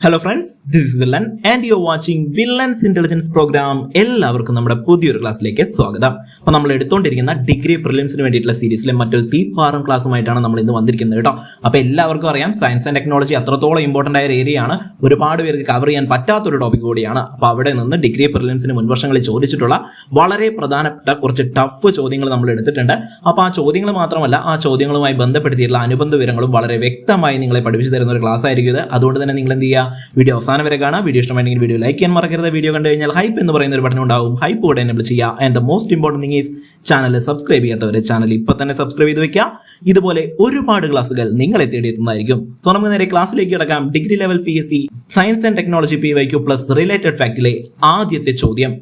Hello friends, this is villain and you are watching villain's intelligence program. എല്ലാവർക്കും നമ്മുടെ പുതിയൊരു ക്ലാസ്സിലേക്ക് സ്വാഗതം. അപ്പോൾ നമ്മൾ എടുത്തുകൊണ്ടിരിക്കുന്ന ഡിഗ്രി പ്രിലിംസിന് വേണ്ടിയിട്ടുള്ള സീരീസിലെ മറ്റൊരു തീപ്പാറും ക്ലാസ്സുമായിട്ടാണ് നമ്മൾ ഇന്ന് വന്നിരിക്കുന്നത് കേട്ടോ. അപ്പോൾ എല്ലാവർക്കും അറിയാം, സയൻസ് ആൻഡ് ടെക്നോളജി അത്രത്തോളം ഇമ്പോർട്ടൻ്റ് ആയ ഒരു ഏരിയയാണ്, ഒരുപാട് പേർക്ക് കവർ ചെയ്യാൻ പറ്റാത്തൊരു ടോപ്പിക് കൂടിയാണ്. അപ്പോൾ അവിടെ നിന്ന് ഡിഗ്രി പ്രിലിംസിന് മുൻവർഷങ്ങളിൽ ചോദിച്ചിട്ടുള്ള വളരെ പ്രധാനപ്പെട്ട കുറച്ച് ടഫ് ചോദ്യങ്ങൾ നമ്മൾ എടുത്തിട്ടുണ്ട്. അപ്പോൾ ആ ചോദ്യങ്ങൾ മാത്രമല്ല, ആ ചോദ്യങ്ങളുമായി ബന്ധപ്പെടുത്തിയിട്ടുള്ള അനുബന്ധ വിവരങ്ങളും വളരെ വ്യക്തമായി നിങ്ങളെ പഠിപ്പിച്ചു തരുന്ന ഒരു ക്ലാസ് ആയിരിക്കും ഇത്. അതുകൊണ്ട് തന്നെ നിങ്ങൾ എന്ത് ചെയ്യുക, വീഡിയോ അവസാനം വരെ കാണാം. വീഡിയോ ഇഷ്ടമാണെങ്കിൽ വീഡിയോ ലൈക്ക് ചെയ്യാൻ മറക്കരുത്. വീഡിയോ കണ്ടു കഴിഞ്ഞാൽ ഹൈപ്പ് എന്ന് പറയുന്ന ഒരു ബട്ടൺ ഉണ്ടാവും, ഹൈപ്പ് കൂടെ എനേബിൾ ചെയ്യുക. And the most important thing is channel subscribe ചെയ്യാത്തവരെ ചാനൽ ഇപ്പം തന്നെ സബ്സ്ക്രൈബ് ചെയ്ത് വെക്കുക. ഇതുപോലെ ഒരുപാട് ക്ലാസ്സുകൾ നിങ്ങളെ തേടിയെത്തുന്നതായിരിക്കും. സോ നമുക്ക് നേരെ ക്ലാസ്സിലേക്ക് കിടക്കാം. Degree level PSC science and technology PYQ plus related ഫാക്ടിലെ ആദ്യത്തെ ചോദ്യം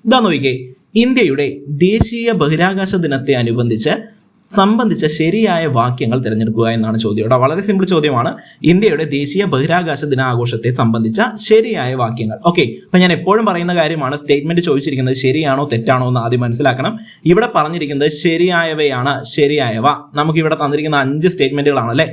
ഇതാ നോക്കിക്കേ. ഇന്ത്യയുടെ ദേശീയ ബഹിരാകാശ ദിനത്തെ സംബന്ധിച്ച ശരിയായ വാക്യങ്ങൾ തിരഞ്ഞെടുക്കുക എന്നാണ് ചോദ്യം. ഇവിടെ വളരെ സിമ്പിൾ ചോദ്യമാണ്. ഇന്ത്യയുടെ ദേശീയ ബഹിരാകാശ ദിനാഘോഷത്തെ സംബന്ധിച്ച ശരിയായ വാക്യങ്ങൾ. ഓക്കെ, അപ്പൊ ഞാൻ എപ്പോഴും പറയുന്ന കാര്യമാണ്, സ്റ്റേറ്റ്മെന്റ് ചോദിച്ചിരിക്കുന്നത് ശരിയാണോ തെറ്റാണോ എന്ന് ആദ്യം മനസ്സിലാക്കണം. ഇവിടെ പറഞ്ഞിരിക്കുന്നത് ശരിയായവയാണ്, ശരിയായവ. നമുക്ക് ഇവിടെ തന്നിരിക്കുന്ന 5 സ്റ്റേറ്റ്മെന്റുകളാണ് അല്ലേ.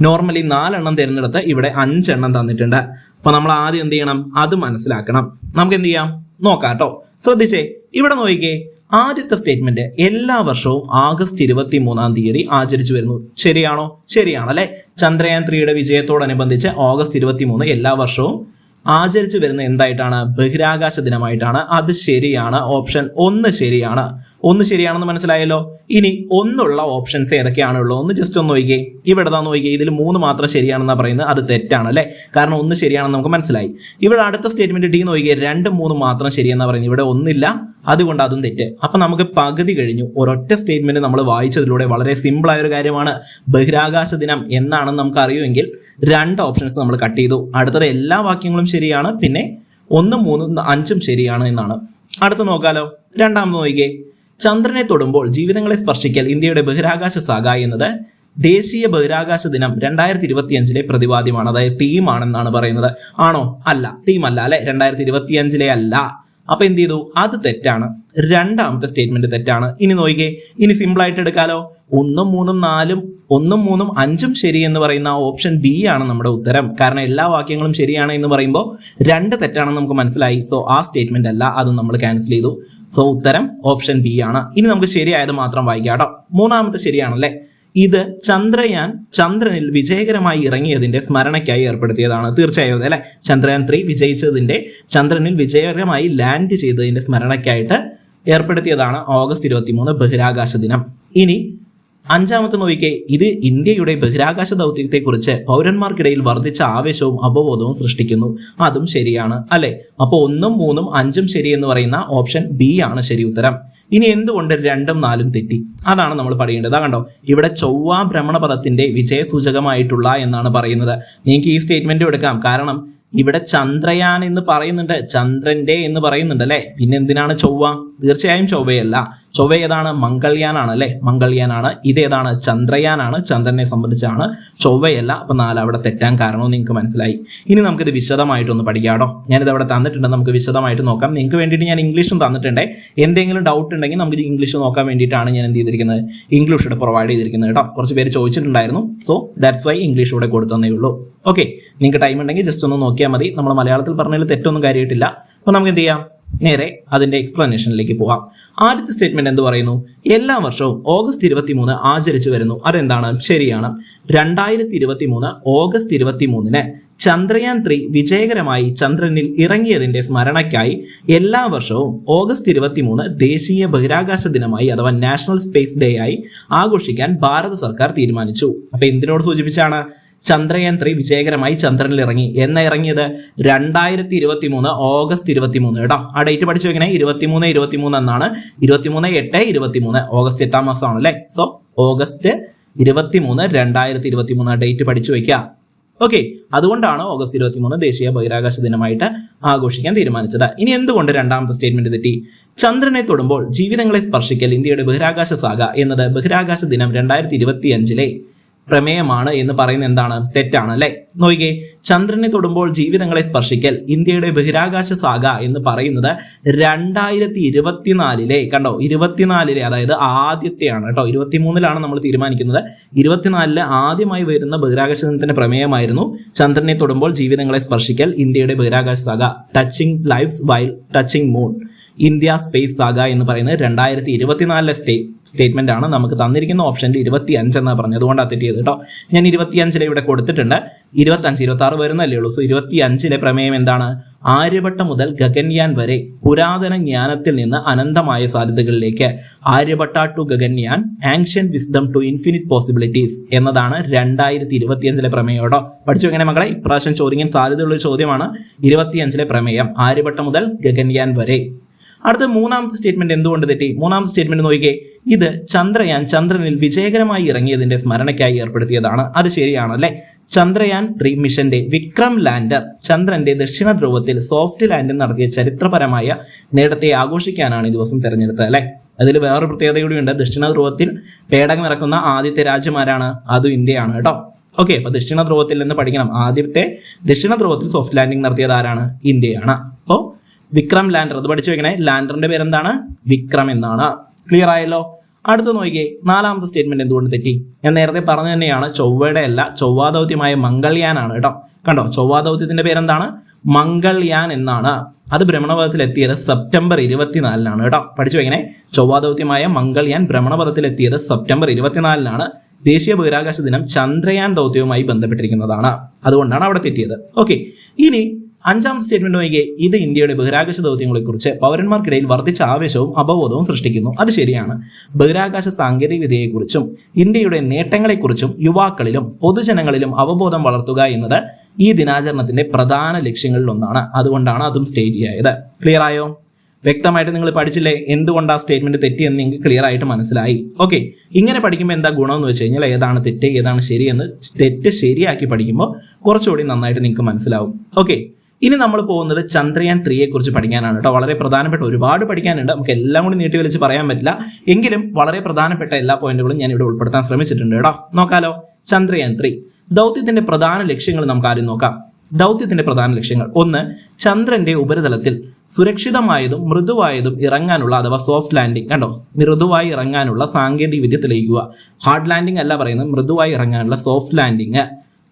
നോർമലി 4 എണ്ണം തിരഞ്ഞെടുത്ത് ഇവിടെ 5 എണ്ണം തന്നിട്ടുണ്ട്. അപ്പൊ നമ്മൾ ആദ്യം എന്ത് ചെയ്യണം, അത് മനസ്സിലാക്കണം. നമുക്ക് എന്ത് ചെയ്യാം, നോക്കാം കേട്ടോ. ശ്രദ്ധിച്ചേ, ഇവിടെ നോക്കിക്കേ. ആദ്യത്തെ സ്റ്റേറ്റ്മെന്റ് എല്ലാ വർഷവും ആഗസ്റ്റ് 23-ാം തീയതി ആചരിച്ചു വരുന്നു. ശരിയാണോ? ശരിയാണല്ലേ. ചന്ദ്രയാൻ 3യുടെ വിജയത്തോടനുബന്ധിച്ച് ഓഗസ്റ്റ് 23 എല്ലാ വർഷവും ആചരിച്ചു വരുന്ന എന്തായിട്ടാണ്? ബഹിരാകാശ ദിനമായിട്ടാണ്. അത് ശരിയാണ്. ഓപ്ഷൻ 1 ശരിയാണ്. 1 ശരിയാണെന്ന് മനസ്സിലായല്ലോ. ഇനി 1 ഓപ്ഷൻസ് ഏതൊക്കെയാണുള്ളൂ ഒന്ന് ജസ്റ്റ് ഒന്ന് നോക്കിയേ. ഇവിടെ നോക്കിയേ, ഇതിൽ 3 മാത്രം ശരിയാണെന്നാണ് പറയുന്നത്. അത് തെറ്റാണ് അല്ലേ, കാരണം 1 ശരിയാണെന്ന് നമുക്ക് മനസ്സിലായി. ഇവിടെ അടുത്ത സ്റ്റേറ്റ്മെന്റ് D നോക്കിയേ, 2, 3 മാത്രം ശരിയെന്നാണ് പറയുന്നത്. ഇവിടെ 1 ഇല്ല, അതുകൊണ്ട് അതും തെറ്റ്. അപ്പൊ നമുക്ക് പകുതി കഴിഞ്ഞു. ഒരൊറ്റ സ്റ്റേറ്റ്മെന്റ് നമ്മൾ വായിച്ചതിലൂടെ വളരെ സിമ്പിൾ ആയ ഒരു കാര്യമാണ്. ബഹിരാകാശ ദിനം എന്നാണെന്ന് നമുക്ക് അറിയുമെങ്കിൽ 2 ഓപ്ഷൻസ് നമ്മൾ കട്ട് ചെയ്തു. അടുത്തത് എല്ലാ വാക്യങ്ങളും ശരിയാണ്, പിന്നെ 1, 3, 5 ശരിയാണ് എന്നാണ്. അടുത്ത് നോക്കാലോ. രണ്ടാമത് നോക്കിയേ. ചന്ദ്രനെ തൊടുമ്പോൾ ജീവിതങ്ങളെ സ്പർശിക്കൽ ഇന്ത്യയുടെ ബഹിരാകാശ സാഗ എന്നത് ദേശീയ ബഹിരാകാശ ദിനം 2025 പ്രതിപാദ്യമാണ്, അതായത് തീമാണെന്നാണ് പറയുന്നത്. ആണോ? അല്ല, തീമല്ല അല്ലെ, 2025 അല്ല. അപ്പൊ എന്ത് ചെയ്തു, അത് തെറ്റാണ്. രണ്ടാമത്തെ സ്റ്റേറ്റ്മെന്റ് തെറ്റാണ്. ഇനി നോക്കിയേ, ഇനി സിമ്പിൾ ആയിട്ട് എടുക്കാലോ. 1, 3, 4, 1, 3, 5 ശരി എന്ന് പറയുന്ന ഓപ്ഷൻ B ആണ് നമ്മുടെ ഉത്തരം. കാരണം എല്ലാ വാക്യങ്ങളും ശരിയാണ് എന്ന് പറയുമ്പോൾ 2 തെറ്റാണെന്ന് നമുക്ക് മനസ്സിലായി. സോ ആ സ്റ്റേറ്റ്മെന്റ് അല്ല, അത് നമ്മൾ ക്യാൻസൽ ചെയ്തു. സോ ഉത്തരം ഓപ്ഷൻ B ആണ്. ഇനി നമുക്ക് ശരിയായത് മാത്രം വായിക്കാം കേട്ടോ. മൂന്നാമത്തെ ശരിയാണല്ലേ. ഇത് ചന്ദ്രനിൽ വിജയകരമായി ഇറങ്ങിയതിന്റെ സ്മരണയ്ക്കായി ഏർപ്പെടുത്തിയതാണ്. തീർച്ചയായും അല്ലെ, ചന്ദ്രയാൻ 3 വിജയിച്ചതിന്റെ, ചന്ദ്രനിൽ വിജയകരമായി ലാൻഡ് ചെയ്തതിന്റെ സ്മരണയ്ക്കായിട്ട് ഏർപ്പെടുത്തിയതാണ് ഓഗസ്റ്റ് 23 ബഹിരാകാശ ദിനം. ഇനി 5-മത്തെ നോക്കിക്കേ. ഇത് ഇന്ത്യയുടെ ബഹിരാകാശ ദൗത്യത്തെക്കുറിച്ച് പൗരന്മാർക്കിടയിൽ വർദ്ധിച്ച ആവേശവും അവബോധവും സൃഷ്ടിക്കുന്നു. അതും ശരിയാണ് അല്ലെ. അപ്പോൾ 1, 3, 5 ശരി എന്ന് പറയുന്ന ഓപ്ഷൻ B ആണ് ശരി ഉത്തരം. ഇനി എന്തുകൊണ്ട് 2, 4 തെറ്റി, അതാണ് നമ്മൾ പറയേണ്ടത്. കണ്ടോ, ഇവിടെ ചൊവ്വ ഭ്രമണപഥത്തിന്റെ വിജയസൂചകമായിട്ടുള്ള എന്നാണ് പറയുന്നത്. നിങ്ങൾക്ക് ഈ സ്റ്റേറ്റ്മെന്റ് എടുക്കാം, കാരണം ഇവിടെ ചന്ദ്രയാൻ എന്ന് പറയുന്നുണ്ട്, ചന്ദ്രന്റെ എന്ന് പറയുന്നുണ്ട് അല്ലെ. പിന്നെ എന്തിനാണ് ചൊവ്വ? തീർച്ചയായും ചൊവ്വയല്ല. ചൊവ്വ ഏതാണ്? മംഗൾയാനാണ് അല്ലെ, മംഗൾയാനാണ്. ഇതേതാണ്? ചന്ദ്രയാനാണ്, ചന്ദ്രനെ സംബന്ധിച്ചാണ്, ചൊവ്വയല്ല. അപ്പൊ 4 അവിടെ തെറ്റാൻ കാരണവും നിങ്ങൾക്ക് മനസ്സിലായി. ഇനി നമുക്കിത് വിശദമായിട്ടൊന്ന് പഠിക്കാട്ടോ. ഞാനിത് അവിടെ തന്നിട്ടുണ്ട്, നമുക്ക് വിശദമായിട്ട് നോക്കാം. നിങ്ങൾക്ക് വേണ്ടിയിട്ട് ഞാൻ ഇംഗ്ലീഷും തന്നിട്ടുണ്ട്. എന്തെങ്കിലും ഡൗട്ട് ഉണ്ടെങ്കിൽ നമുക്ക് ഇംഗ്ലീഷ് നോക്കാൻ വേണ്ടിയിട്ടാണ് ഞാൻ എന്ത് ചെയ്തിരിക്കുന്നത്, ഇംഗ്ലീഷ് ഇവിടെ പ്രൊവൈഡ് ചെയ്തിരിക്കുന്നത് കേട്ടോ. കുറച്ച് പേര് ചോദിച്ചിട്ടുണ്ടായിരുന്നു. സോ ദാറ്റ്സ് വൈ ഇംഗ്ലീഷ് ഇവിടെ കൊടുത്തന്നേ ഉള്ളൂ. ഓക്കെ, നിങ്ങൾക്ക് ടൈം ഉണ്ടെങ്കിൽ ജസ്റ്റ് ഒന്ന് നോക്കിയാൽ മതി. നമ്മൾ മലയാളത്തിൽ പറഞ്ഞതിൽ തെറ്റൊന്നും കാര്യമായിട്ടില്ല. അപ്പോൾ നമുക്ക് എന്ത് ചെയ്യാം, നേരെ അതിന്റെ എക്സ്പ്ലനേഷനിലേക്ക് പോവാം. ആദ്യത്തെ സ്റ്റേറ്റ്മെന്റ് എന്ത് പറയുന്നു? എല്ലാ വർഷവും ഓഗസ്റ്റ് 23 ആചരിച്ചു വരുന്നു. അതെന്താണ്? ശരിയാണ്. 2023 ഓഗസ്റ്റ് 23 ചന്ദ്രയാൻ 3 വിജയകരമായി ചന്ദ്രനിൽ ഇറങ്ങിയതിന്റെ സ്മരണയ്ക്കായി എല്ലാ വർഷവും ഓഗസ്റ്റ് 23 ദേശീയ ബഹിരാകാശ ദിനമായി അഥവാ നാഷണൽ സ്പേസ് ഡേ ആയി ആഘോഷിക്കാൻ ഭാരത സർക്കാർ തീരുമാനിച്ചു. അപ്പൊ എന്തിനോട് സൂചിപ്പിച്ചാണ്? ചന്ദ്രയാൻ 3 വിജയകരമായി ചന്ദ്രനിൽ ഇറങ്ങി. എന്നാ ഇറങ്ങിയത്? 2023 ഓഗസ്റ്റ് 23 കേട്ടോ. ആ ഡേറ്റ് പഠിച്ചു വെക്കണേ. 23 എന്നാണ്. 23/8/23 ഓഗസ്റ്റ് 8-ാം മാസമാണ് അല്ലേ. സോ ഓഗസ്റ്റ് 23 2023 ഡേറ്റ് പഠിച്ചു വെക്കുക. ഓക്കെ, അതുകൊണ്ടാണ് ഓഗസ്റ്റ് 23 ദേശീയ ബഹിരാകാശ ദിനമായിട്ട് ആഘോഷിക്കാൻ തീരുമാനിച്ചത്. ഇനി എന്തുകൊണ്ട് രണ്ടാമത്തെ സ്റ്റേറ്റ്മെന്റ് തെറ്റി? ചന്ദ്രനെ തൊടുമ്പോൾ ജീവിതങ്ങളെ സ്പർശിക്കൽ ഇന്ത്യയുടെ ബഹിരാകാശ സാഗ എന്നത് ബഹിരാകാശ ദിനം 2025 പ്രമേയമാണ് എന്ന് പറയുന്നത് എന്താണ്? തെറ്റാണ് അല്ലെ? നോക്കിക്കേ, ചന്ദ്രനെ തൊടുമ്പോൾ ജീവിതങ്ങളെ സ്പർശിക്കൽ ഇന്ത്യയുടെ ബഹിരാകാശ സാഗ എന്ന് പറയുന്നത് 2024 കണ്ടോ, 24 അതായത് ആദ്യത്തെയാണ് കേട്ടോ. 23 നമ്മൾ തീരുമാനിക്കുന്നത്. 24 ആദ്യമായി വരുന്ന ബഹിരാകാശ ദിനത്തിന്റെ പ്രമേയമായിരുന്നു ചന്ദ്രനെ തൊടുമ്പോൾ ജീവിതങ്ങളെ സ്പർശിക്കൽ ഇന്ത്യയുടെ ബഹിരാകാശ saga, touching lives while touching moon, India space saga എന്ന് പറയുന്നത് 2024 സ്റ്റേറ്റ്മെന്റ് ആണ്. നമുക്ക് തന്നിരിക്കുന്ന ഓപ്ഷനിൽ 25 എന്നാണ് പറഞ്ഞത്, അതുകൊണ്ടാണ് തെറ്റിയത് കേട്ടോ. ഞാൻ 25 ഇവിടെ കൊടുത്തിട്ടുണ്ട്. 25, 26 വരുന്നല്ലേ ഉള്ളൂ. സോ 25 പ്രമേയം എന്താണ്? ആര്യഭട്ട മുതൽ ഗഗൻയാൻ വരെ പുരാതന ജ്ഞാനത്തിൽ നിന്ന് അനന്തമായ സാധ്യതകളിലേക്ക്, Aryabhata to Gaganyaan, ancient wisdom to infinite possibilities എന്നതാണ് 2025 പ്രമേയം കേട്ടോ. പഠിച്ചു വെക്കണേ മക്കളെ, ഇപ്രാവശ്യം ചോദിക്കാൻ സാധ്യതയുള്ള ചോദ്യമാണ് 25 പ്രമേയം, ആര്യഭട്ട മുതൽ ഗഗൻയാൻ വരെ. അടുത്ത മൂന്നാമത്തെ സ്റ്റേറ്റ്മെന്റ് എന്തുകൊണ്ട് തെറ്റി? മൂന്നാമത്തെ സ്റ്റേറ്റ്മെന്റ് നോക്കിക്കേ, ഇത് ചന്ദ്രയാൻ ചന്ദ്രനിൽ വിജയകരമായി ഇറങ്ങിയതിന്റെ സ്മരണയ്ക്കായി ഏർപ്പെടുത്തിയതാണ്. അത് ശരിയാണല്ലേ? ചന്ദ്രയാൻ 3 മിഷന്റെ വിക്രം ലാൻഡർ ചന്ദ്രന്റെ ദക്ഷിണ ധ്രുവത്തിൽ സോഫ്റ്റ് ലാൻഡിംഗ് നടത്തിയ ചരിത്രപരമായ നേട്ടത്തെ ആഘോഷിക്കാനാണ് ഈ ദിവസം തിരഞ്ഞെടുത്തത് അല്ലെ. അതിൽ വേറൊരു പ്രത്യേകത കൂടിയുണ്ട്. ദക്ഷിണ ധ്രുവത്തിൽ പേടകം ഇറക്കുന്ന ആദ്യത്തെ രാജ്യമാരാണ്? അതും ഇന്ത്യയാണ് കേട്ടോ. ഓക്കെ, അപ്പൊ ദക്ഷിണ ധ്രുവത്തിൽ നിന്ന് പഠിക്കണം. ആദ്യത്തെ ദക്ഷിണ ധ്രുവത്തിൽ സോഫ്റ്റ് ലാൻഡിംഗ് നടത്തിയത് ആരാണ്? ഇന്ത്യയാണ്. അപ്പോൾ വിക്രം ലാൻഡർ, അത് പഠിച്ചു വെക്കണേ. ലാൻഡറിന്റെ പേരെന്താണ്? വിക്രം എന്നാണ്. ക്ലിയർ ആയല്ലോ? അടുത്ത് നോക്കിയേ, നാലാമത്തെ സ്റ്റേറ്റ്മെന്റ് എന്തുകൊണ്ട് തെറ്റി? ഞാൻ നേരത്തെ പറഞ്ഞു തന്നെയാണ്, ചൊവ്വയുടെ അല്ല, ചൊവ്വാ ദൗത്യമായ മംഗൾയാനാണ് കേട്ടോ. കണ്ടോ, ചൊവ്വാ ദൗത്യത്തിന്റെ പേരെന്താണ്? മംഗൾയാൻ എന്നാണ്. അത് ഭ്രമണപഥത്തിൽ എത്തിയത് സെപ്റ്റംബർ 24 കേട്ടോ. പഠിച്ചു വെക്കണേ. ചൊവ്വാ ദൗത്യമായ മംഗൾയാൻ ഭ്രമണപഥത്തിൽ എത്തിയത് സെപ്റ്റംബർ 24 ദേശീയ ബഹിരാകാശ ദിനം ചന്ദ്രയാൻ ദൗത്യവുമായി ബന്ധപ്പെട്ടിരിക്കുന്നതാണ്. അതുകൊണ്ടാണ് അവിടെ തെറ്റിയത്. ഓക്കെ, ഇനി അഞ്ചാമത്തെ സ്റ്റേറ്റ്മെന്റ് നോക്കിയേ, ഇത് ഇന്ത്യയുടെ ബഹിരാകാശ ദൗത്യങ്ങളെക്കുറിച്ച് പൗരന്മാർക്കിടയിൽ വർദ്ധിച്ച ആവേശവും അവബോധവും സൃഷ്ടിക്കുന്നു. അത് ശരിയാണ്. ബഹിരാകാശ സാങ്കേതിക വിദ്യയെക്കുറിച്ചും ഇന്ത്യയുടെ നേട്ടങ്ങളെക്കുറിച്ചും യുവാക്കളിലും പൊതുജനങ്ങളിലും അവബോധം വളർത്തുക എന്നത് ഈ ദിനാചരണത്തിന്റെ പ്രധാന ലക്ഷ്യങ്ങളിൽ ഒന്നാണ്. അതുകൊണ്ടാണ് അതും സ്റ്റേറ്റ് ആയത്. ക്ലിയർ ആയോ? വ്യക്തമായിട്ട് നിങ്ങൾ പഠിച്ചില്ലേ എന്തുകൊണ്ട് ആ സ്റ്റേറ്റ്മെന്റ് തെറ്റിയെന്ന് നിങ്ങൾക്ക് ക്ലിയർ ആയിട്ട് മനസ്സിലായി. ഓക്കെ, ഇങ്ങനെ പഠിക്കുമ്പോൾ എന്താ ഗുണമെന്ന് വെച്ച് കഴിഞ്ഞാൽ ഏതാണ് തെറ്റ് ഏതാണ് ശരിയെന്ന് തെറ്റ് ശരിയാക്കി പഠിക്കുമ്പോൾ കുറച്ചുകൂടി നന്നായിട്ട് നിങ്ങൾക്ക് മനസ്സിലാവും. ഓക്കെ, ഇനി നമ്മൾ പോകുന്നത് ചന്ദ്രയാൻ 3 കുറിച്ച് പഠിക്കാനാണ് കേട്ടോ. വളരെ പ്രധാനപ്പെട്ട ഒരുപാട് പഠിക്കാനുണ്ട്. നമുക്ക് എല്ലാം കൂടി നീട്ടി വലിച്ച് പറയാൻ പറ്റില്ല. എങ്കിലും വളരെ പ്രധാനപ്പെട്ട എല്ലാ പോയിന്റുകളും ഞാൻ ഇവിടെ ഉൾപ്പെടുത്താൻ ശ്രമിച്ചിട്ടുണ്ട് കേട്ടോ. നോക്കാലോ. ചന്ദ്രയാൻ 3 ദൗത്യത്തിന്റെ പ്രധാന ലക്ഷ്യങ്ങൾ നമുക്ക് ആദ്യം നോക്കാം. ദൗത്യത്തിന്റെ പ്രധാന ലക്ഷ്യങ്ങൾ: 1. ചന്ദ്രന്റെ ഉപരിതലത്തിൽ സുരക്ഷിതമായതും മൃദുവായതും ഇറങ്ങാനുള്ള അഥവാ സോഫ്റ്റ് ലാൻഡിംഗ്, കണ്ടോ, മൃദുവായി ഇറങ്ങാനുള്ള സാങ്കേതിക വിദ്യ തെളിയിക്കുക. ഹാർഡ് ലാൻഡിംഗ് അല്ല പറയുന്നത്, മൃദുവായി ഇറങ്ങാനുള്ള സോഫ്റ്റ് ലാൻഡിംഗ്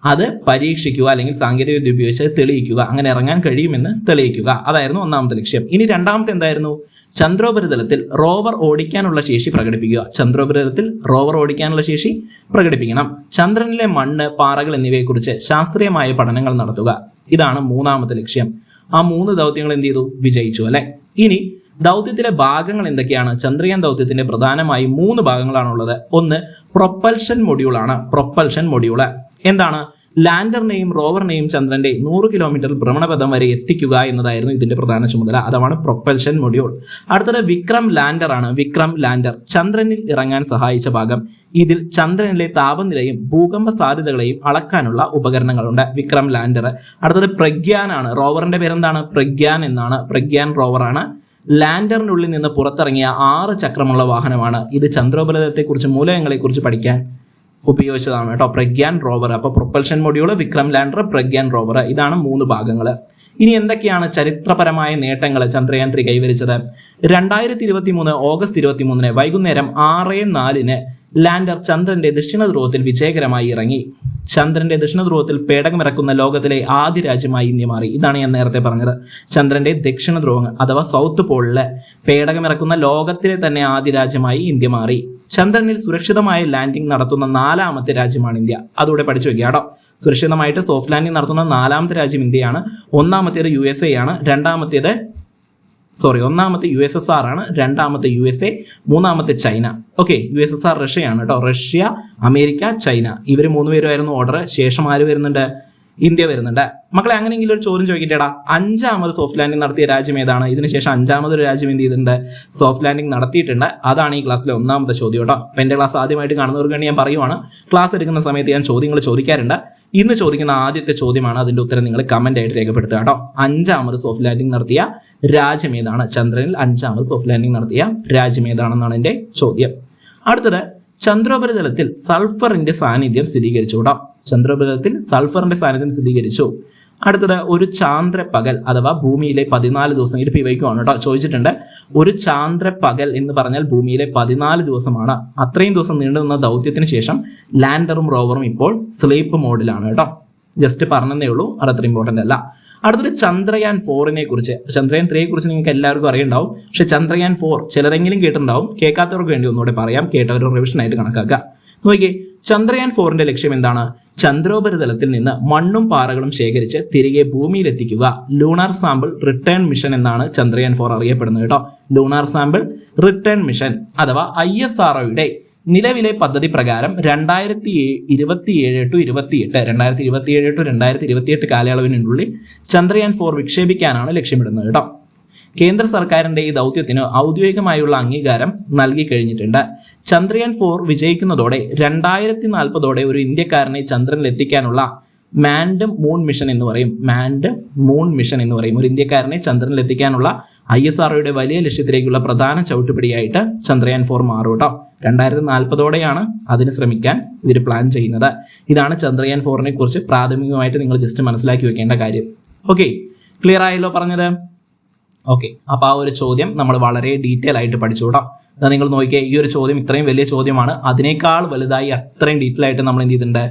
അത് പരീക്ഷിക്കുക, അല്ലെങ്കിൽ സാങ്കേതിക വിദ്യ ഉപയോഗിച്ച് തെളിയിക്കുക, അങ്ങനെ ഇറങ്ങാൻ കഴിയുമെന്ന് തെളിയിക്കുക. അതായിരുന്നു ഒന്നാമത്തെ ലക്ഷ്യം. ഇനി രണ്ടാമത്തെ എന്തായിരുന്നു? ചന്ദ്രോപരിതലത്തിൽ റോവർ ഓടിക്കാനുള്ള ശേഷി പ്രകടിപ്പിക്കുക. ചന്ദ്രോപരിതലത്തിൽ റോവർ ഓടിക്കാനുള്ള ശേഷി പ്രകടിപ്പിക്കണം. ചന്ദ്രനിലെ മണ്ണ്, പാറകൾ എന്നിവയെക്കുറിച്ച് ശാസ്ത്രീയമായ പഠനങ്ങൾ നടത്തുക. ഇതാണ് മൂന്നാമത്തെ ലക്ഷ്യം. ആ 3 ദൗത്യങ്ങൾ എന്ത് ചെയ്തു? വിജയിച്ചു അല്ലെ. ഇനി ദൗത്യത്തിലെ ഭാഗങ്ങൾ എന്തൊക്കെയാണ്? ചന്ദ്രയാൻ ദൗത്യത്തിന്റെ പ്രധാനമായും 3 ഭാഗങ്ങളാണുള്ളത്. 1. പ്രൊപ്പൽഷൻ മൊഡ്യൂളാണ്. പ്രൊപ്പൽഷൻ മൊഡ്യൂള് എന്താണ്? ലാൻഡറിനെയും റോവറിനെയും ചന്ദ്രന്റെ 100 കിലോമീറ്റർ ഭ്രമണപഥം വരെ എത്തിക്കുക എന്നതായിരുന്നു ഇതിന്റെ പ്രധാന ചുമതല. അതാണ് പ്രൊപ്പൽഷൻ മൊഡ്യൂൾ. അടുത്തത് വിക്രം ലാൻഡർ ആണ്. വിക്രം ലാൻഡർ ചന്ദ്രനിൽ ഇറങ്ങാൻ സഹായിച്ച ഭാഗം. ഇതിൽ ചന്ദ്രനിലെ താപനിലയും ഭൂകമ്പ സാധ്യതകളെയും അളക്കാനുള്ള ഉപകരണങ്ങളുണ്ട്. വിക്രം ലാൻഡർ. അടുത്തത് പ്രഗ്യാൻ ആണ്. റോവറിന്റെ പേരെന്താണ്? പ്രഗ്യാൻ എന്നാണ്. പ്രഗ്യാൻ റോവറാണ്. ലാൻഡറിനുള്ളിൽ നിന്ന് പുറത്തിറങ്ങിയ 6 ചക്രമുള്ള വാഹനമാണ്. ഇത് ചന്ദ്രോപരിതലത്തെക്കുറിച്ച് മൂലകങ്ങളെക്കുറിച്ച് പഠിക്കാൻ ഉപയോഗിച്ചതാണ് കേട്ടോ. പ്രഗ്യാൻ റോവർ. അപ്പൊ propulsion module, Vikram lander, Pragyan rover, ഇതാണ് 3 ഭാഗങ്ങൾ. ഇനി എന്തൊക്കെയാണ് ചരിത്രപരമായ നേട്ടങ്ങൾ ചന്ദ്രയാൻ 3 കൈവരിച്ചത്? 2023 ഓഗസ്റ്റ് 23 വൈകുന്നേരം 6:04 ലാൻഡർ ചന്ദ്രന്റെ ദക്ഷിണ ധ്രുവത്തിൽ വിജയകരമായി ഇറങ്ങി. ചന്ദ്രന്റെ ദക്ഷിണ ധ്രുവത്തിൽ പേടകമിറക്കുന്ന ലോകത്തിലെ ആദ്യ രാജ്യമായി ഇന്ത്യ മാറി. ഇതാണ് ഞാൻ നേരത്തെ പറഞ്ഞത്. ചന്ദ്രന്റെ ദക്ഷിണ ധ്രുവം അഥവാ സൗത്ത് പോളില് പേടകമിറക്കുന്ന ലോകത്തിലെ തന്നെ ആദ്യ രാജ്യമായി ഇന്ത്യ മാറി. ചന്ദ്രനിൽ സുരക്ഷിതമായ ലാൻഡിംഗ് നടത്തുന്ന 4ാമത്തെ രാജ്യമാണ് ഇന്ത്യ. അതുകൂടെ പഠിച്ചു വെക്കുക കേട്ടോ. സുരക്ഷിതമായിട്ട് സോഫ്റ്റ് ലാൻഡിംഗ് നടത്തുന്ന 4ാമത്തെ രാജ്യം ഇന്ത്യയാണ്. ഒന്നാമത്തേത് USA ആണ്. ഒന്നാമത്തെ USSR ആണ്. രണ്ടാമത്തെ USA, മൂന്നാമത്തെ ചൈന. ഓക്കെ, USSR റഷ്യയാണ് കേട്ടോ. റഷ്യ, അമേരിക്ക, ചൈന, ഇവർ 3 പേരുമായിരുന്നു ഓർഡർ. ശേഷം ആര് വരുന്നുണ്ട്? ഇന്ത്യ വരുന്നുണ്ട്. മക്കളെ, അങ്ങനെയെങ്കിലും ഒരു ചോദ്യം ചോദിക്കട്ടെടാ, 5ാമത് സോഫ്റ്റ് ലാൻഡിംഗ് നടത്തിയ രാജ്യം ഏതാണ്? ഇതിനുശേഷം 5ാമതൊരു രാജ്യം എന്ത് ചെയ്തിട്ടുണ്ട്? സോഫ്റ്റ് ലാൻഡിംഗ് നടത്തിയിട്ടുണ്ട്. അതാണ് ഈ ക്ലാസ്സിലെ 1ാമത്തെ ചോദ്യം കേട്ടോ. അപ്പം എൻ്റെ ക്ലാസ് ആദ്യമായിട്ട് കാണുന്നവർക്ക് വേണ്ടി ഞാൻ പറയുവാണ്, ക്ലാസ് എടുക്കുന്ന സമയത്ത് ഞാൻ ചോദ്യങ്ങൾ ചോദിക്കാറുണ്ട്. ഇന്ന് ചോദിക്കുന്ന ആദ്യത്തെ ചോദ്യമാണ്. അതിൻ്റെ ഉത്തരം നിങ്ങൾ കമന്റ് ആയിട്ട് രേഖപ്പെടുത്തുക കേട്ടോ. 5ാമത് സോഫ്റ്റ് ലാൻഡിംഗ് നടത്തിയ രാജ്യം ഏതാണ്? ചന്ദ്രനിൽ 5ാമത് സോഫ്റ്റ് ലാൻഡിംഗ് നടത്തിയ രാജ്യം ഏതാണെന്നാണ് എൻ്റെ ചോദ്യം. അടുത്തത് ചന്ദ്രോപരിതലത്തിൽ സൾഫറിന്റെ സാന്നിധ്യം സ്ഥിരീകരിച്ചു കേട്ടോ. ചന്ദ്രോപരിതലത്തിൽ സൾഫറിന്റെ സാന്നിധ്യം സ്ഥിരീകരിച്ചു. അടുത്തത് ഒരു ചാന്ദ്രപ്പകൽ അഥവാ ഭൂമിയിലെ 14 ദിവസം. ഇത് പിവയ്ക്കുമാണ് കേട്ടോ, ചോദിച്ചിട്ടുണ്ട്. ഒരു ചാന്ദ്രപ്പകൽ എന്ന് പറഞ്ഞാൽ ഭൂമിയിലെ 14 ദിവസമാണ്. അത്രയും ദിവസം നീണ്ടുനിന്ന ദൗത്യത്തിന് ശേഷം ലാൻഡറും റോവറും ഇപ്പോൾ സ്ലീപ്പ് മോഡിലാണ് കേട്ടോ. ജസ്റ്റ് പറഞ്ഞതേ ഉള്ളൂ, അത് അത്ര ഇമ്പോർട്ടൻ്റ് അല്ല. അടുത്തൊരു ചന്ദ്രയാൻ 4നെ കുറിച്ച്. ചന്ദ്രയാൻ 3യെ കുറിച്ച് നിങ്ങൾക്ക് എല്ലാവർക്കും അറിയുണ്ടാവും. പക്ഷെ ചന്ദ്രയാൻ 4 ചിലരെങ്കിലും കേട്ടിട്ടുണ്ടാവും. കേൾക്കാത്തവർക്ക് വേണ്ടി ഒന്നുകൂടെ പറയാം, കേട്ടവർ റിവിഷനായിട്ട് കണക്കാക്കുക. നോക്കിയേ, ചന്ദ്രയാൻ 4ന്റെ ലക്ഷ്യം എന്താണ്? ചന്ദ്രോപരിതലത്തിൽ നിന്ന് മണ്ണും പാറകളും ശേഖരിച്ച് തിരികെ ഭൂമിയിലെത്തിക്കുക. ലൂണാർ സാമ്പിൾ റിട്ടേൺ മിഷൻ എന്നാണ് ചന്ദ്രയാൻ 4 അറിയപ്പെടുന്നത് കേട്ടോ. ലൂണാർ സാമ്പിൾ റിട്ടേൺ മിഷൻ അഥവാ ISROയുടെ നിലവിലെ പദ്ധതി പ്രകാരം 2027 to 2028 കാലയളവിനുള്ളിൽ ചന്ദ്രയാൻ 4 വിക്ഷേപിക്കാനാണ് ലക്ഷ്യമിടുന്നത് കേട്ടോ. കേന്ദ്ര സർക്കാരിന്റെ ഈ ദൗത്യത്തിന് ഔദ്യോഗികമായുള്ള അംഗീകാരം നൽകി കഴിഞ്ഞിട്ടുണ്ട്. ചന്ദ്രയാൻ 4 വിജയിക്കുന്നതോടെ 2040 ഒരു ഇന്ത്യക്കാരനെ ചന്ദ്രനിൽ എത്തിക്കാനുള്ള മാൻഡ് മൂൺ മിഷൻ എന്ന് പറയും. ഒരു ഇന്ത്യക്കാരനെ ചന്ദ്രനിൽ എത്തിക്കാനുള്ള ISROയുടെ വലിയ ലക്ഷ്യത്തിലേക്കുള്ള പ്രധാന ചവിട്ടുപടിയായിട്ട് ചന്ദ്രയാൻ 4 മാറും കേട്ടോ. 2040 അതിന് ശ്രമിക്കാൻ ഇവർ പ്ലാൻ ചെയ്യുന്നത്. ഇതാണ് ചന്ദ്രയാൻ 4നെ കുറിച്ച് പ്രാഥമികമായിട്ട് നിങ്ങൾ ജസ്റ്റ് മനസ്സിലാക്കി വെക്കേണ്ട കാര്യം. ഓക്കെ, ക്ലിയർ ആയല്ലോ പറഞ്ഞത്? ഓക്കെ, അപ്പോൾ ആ ഒരു ചോദ്യം നമ്മൾ വളരെ ഡീറ്റെയിൽ ആയിട്ട് പഠിച്ചു കേട്ടോ. എന്നാൽ നിങ്ങൾ നോക്കിയാൽ ഈ ഒരു ചോദ്യം ഇത്രയും വലിയ ചോദ്യമാണ്. അതിനേക്കാൾ വലുതായി അത്രയും ഡീറ്റെയിൽ ആയിട്ട് നമ്മൾ എന്ത് ചെയ്തിട്ടുണ്ട്,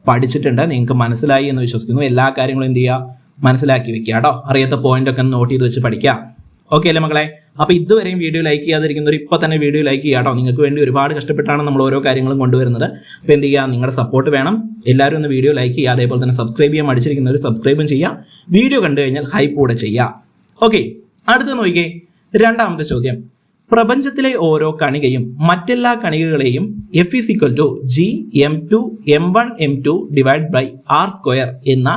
പഠിച്ചിട്ടുണ്ട്. നിങ്ങൾക്ക് മനസ്സിലായി എന്ന് വിശ്വസിക്കുന്നു. എല്ലാ കാര്യങ്ങളും എന്ത് ചെയ്യുക, മനസ്സിലാക്കി വെക്കുക കേട്ടോ. അറിയാത്ത പോയിന്റ് ഒക്കെ നോട്ട് ചെയ്ത് വെച്ച് പഠിക്കുക. ഓക്കെ അല്ലേ മക്കളെ? അപ്പോൾ ഇതുവരെയും വീഡിയോ ലൈക്ക് ചെയ്യാതിരിക്കുന്നവർ ഇപ്പോൾ തന്നെ വീഡിയോ ലൈക്ക് ചെയ്യുക കേട്ടോ. നിങ്ങൾക്ക് വേണ്ടി ഒരുപാട് കഷ്ടപ്പെട്ടാണ് നമ്മൾ ഓരോ കാര്യങ്ങളും കൊണ്ടുവരുന്നത്. അപ്പോൾ എന്ത് ചെയ്യുക, നിങ്ങളുടെ സപ്പോർട്ട് വേണം. എല്ലാവരും ഒന്ന് വീഡിയോ ലൈക്ക് ചെയ്യുക. അതേപോലെ തന്നെ സബ്സ്ക്രൈബ് ചെയ്യാൻ മടിച്ചിരിക്കുന്നവർ സബ്സ്ക്രൈബും ചെയ്യുക. വീഡിയോ കണ്ടു കഴിഞ്ഞാൽ ഹൈപ്പ് കൂടെ ചെയ്യുക. ഓക്കെ, അടുത്ത് നോക്കിയേ, രണ്ടാമത്തെ ചോദ്യം. പ്രപഞ്ചത്തിലെ ഓരോ കണികയും മറ്റെല്ലാ കണികകളെയും F=G(m2m1m2)/r² എന്ന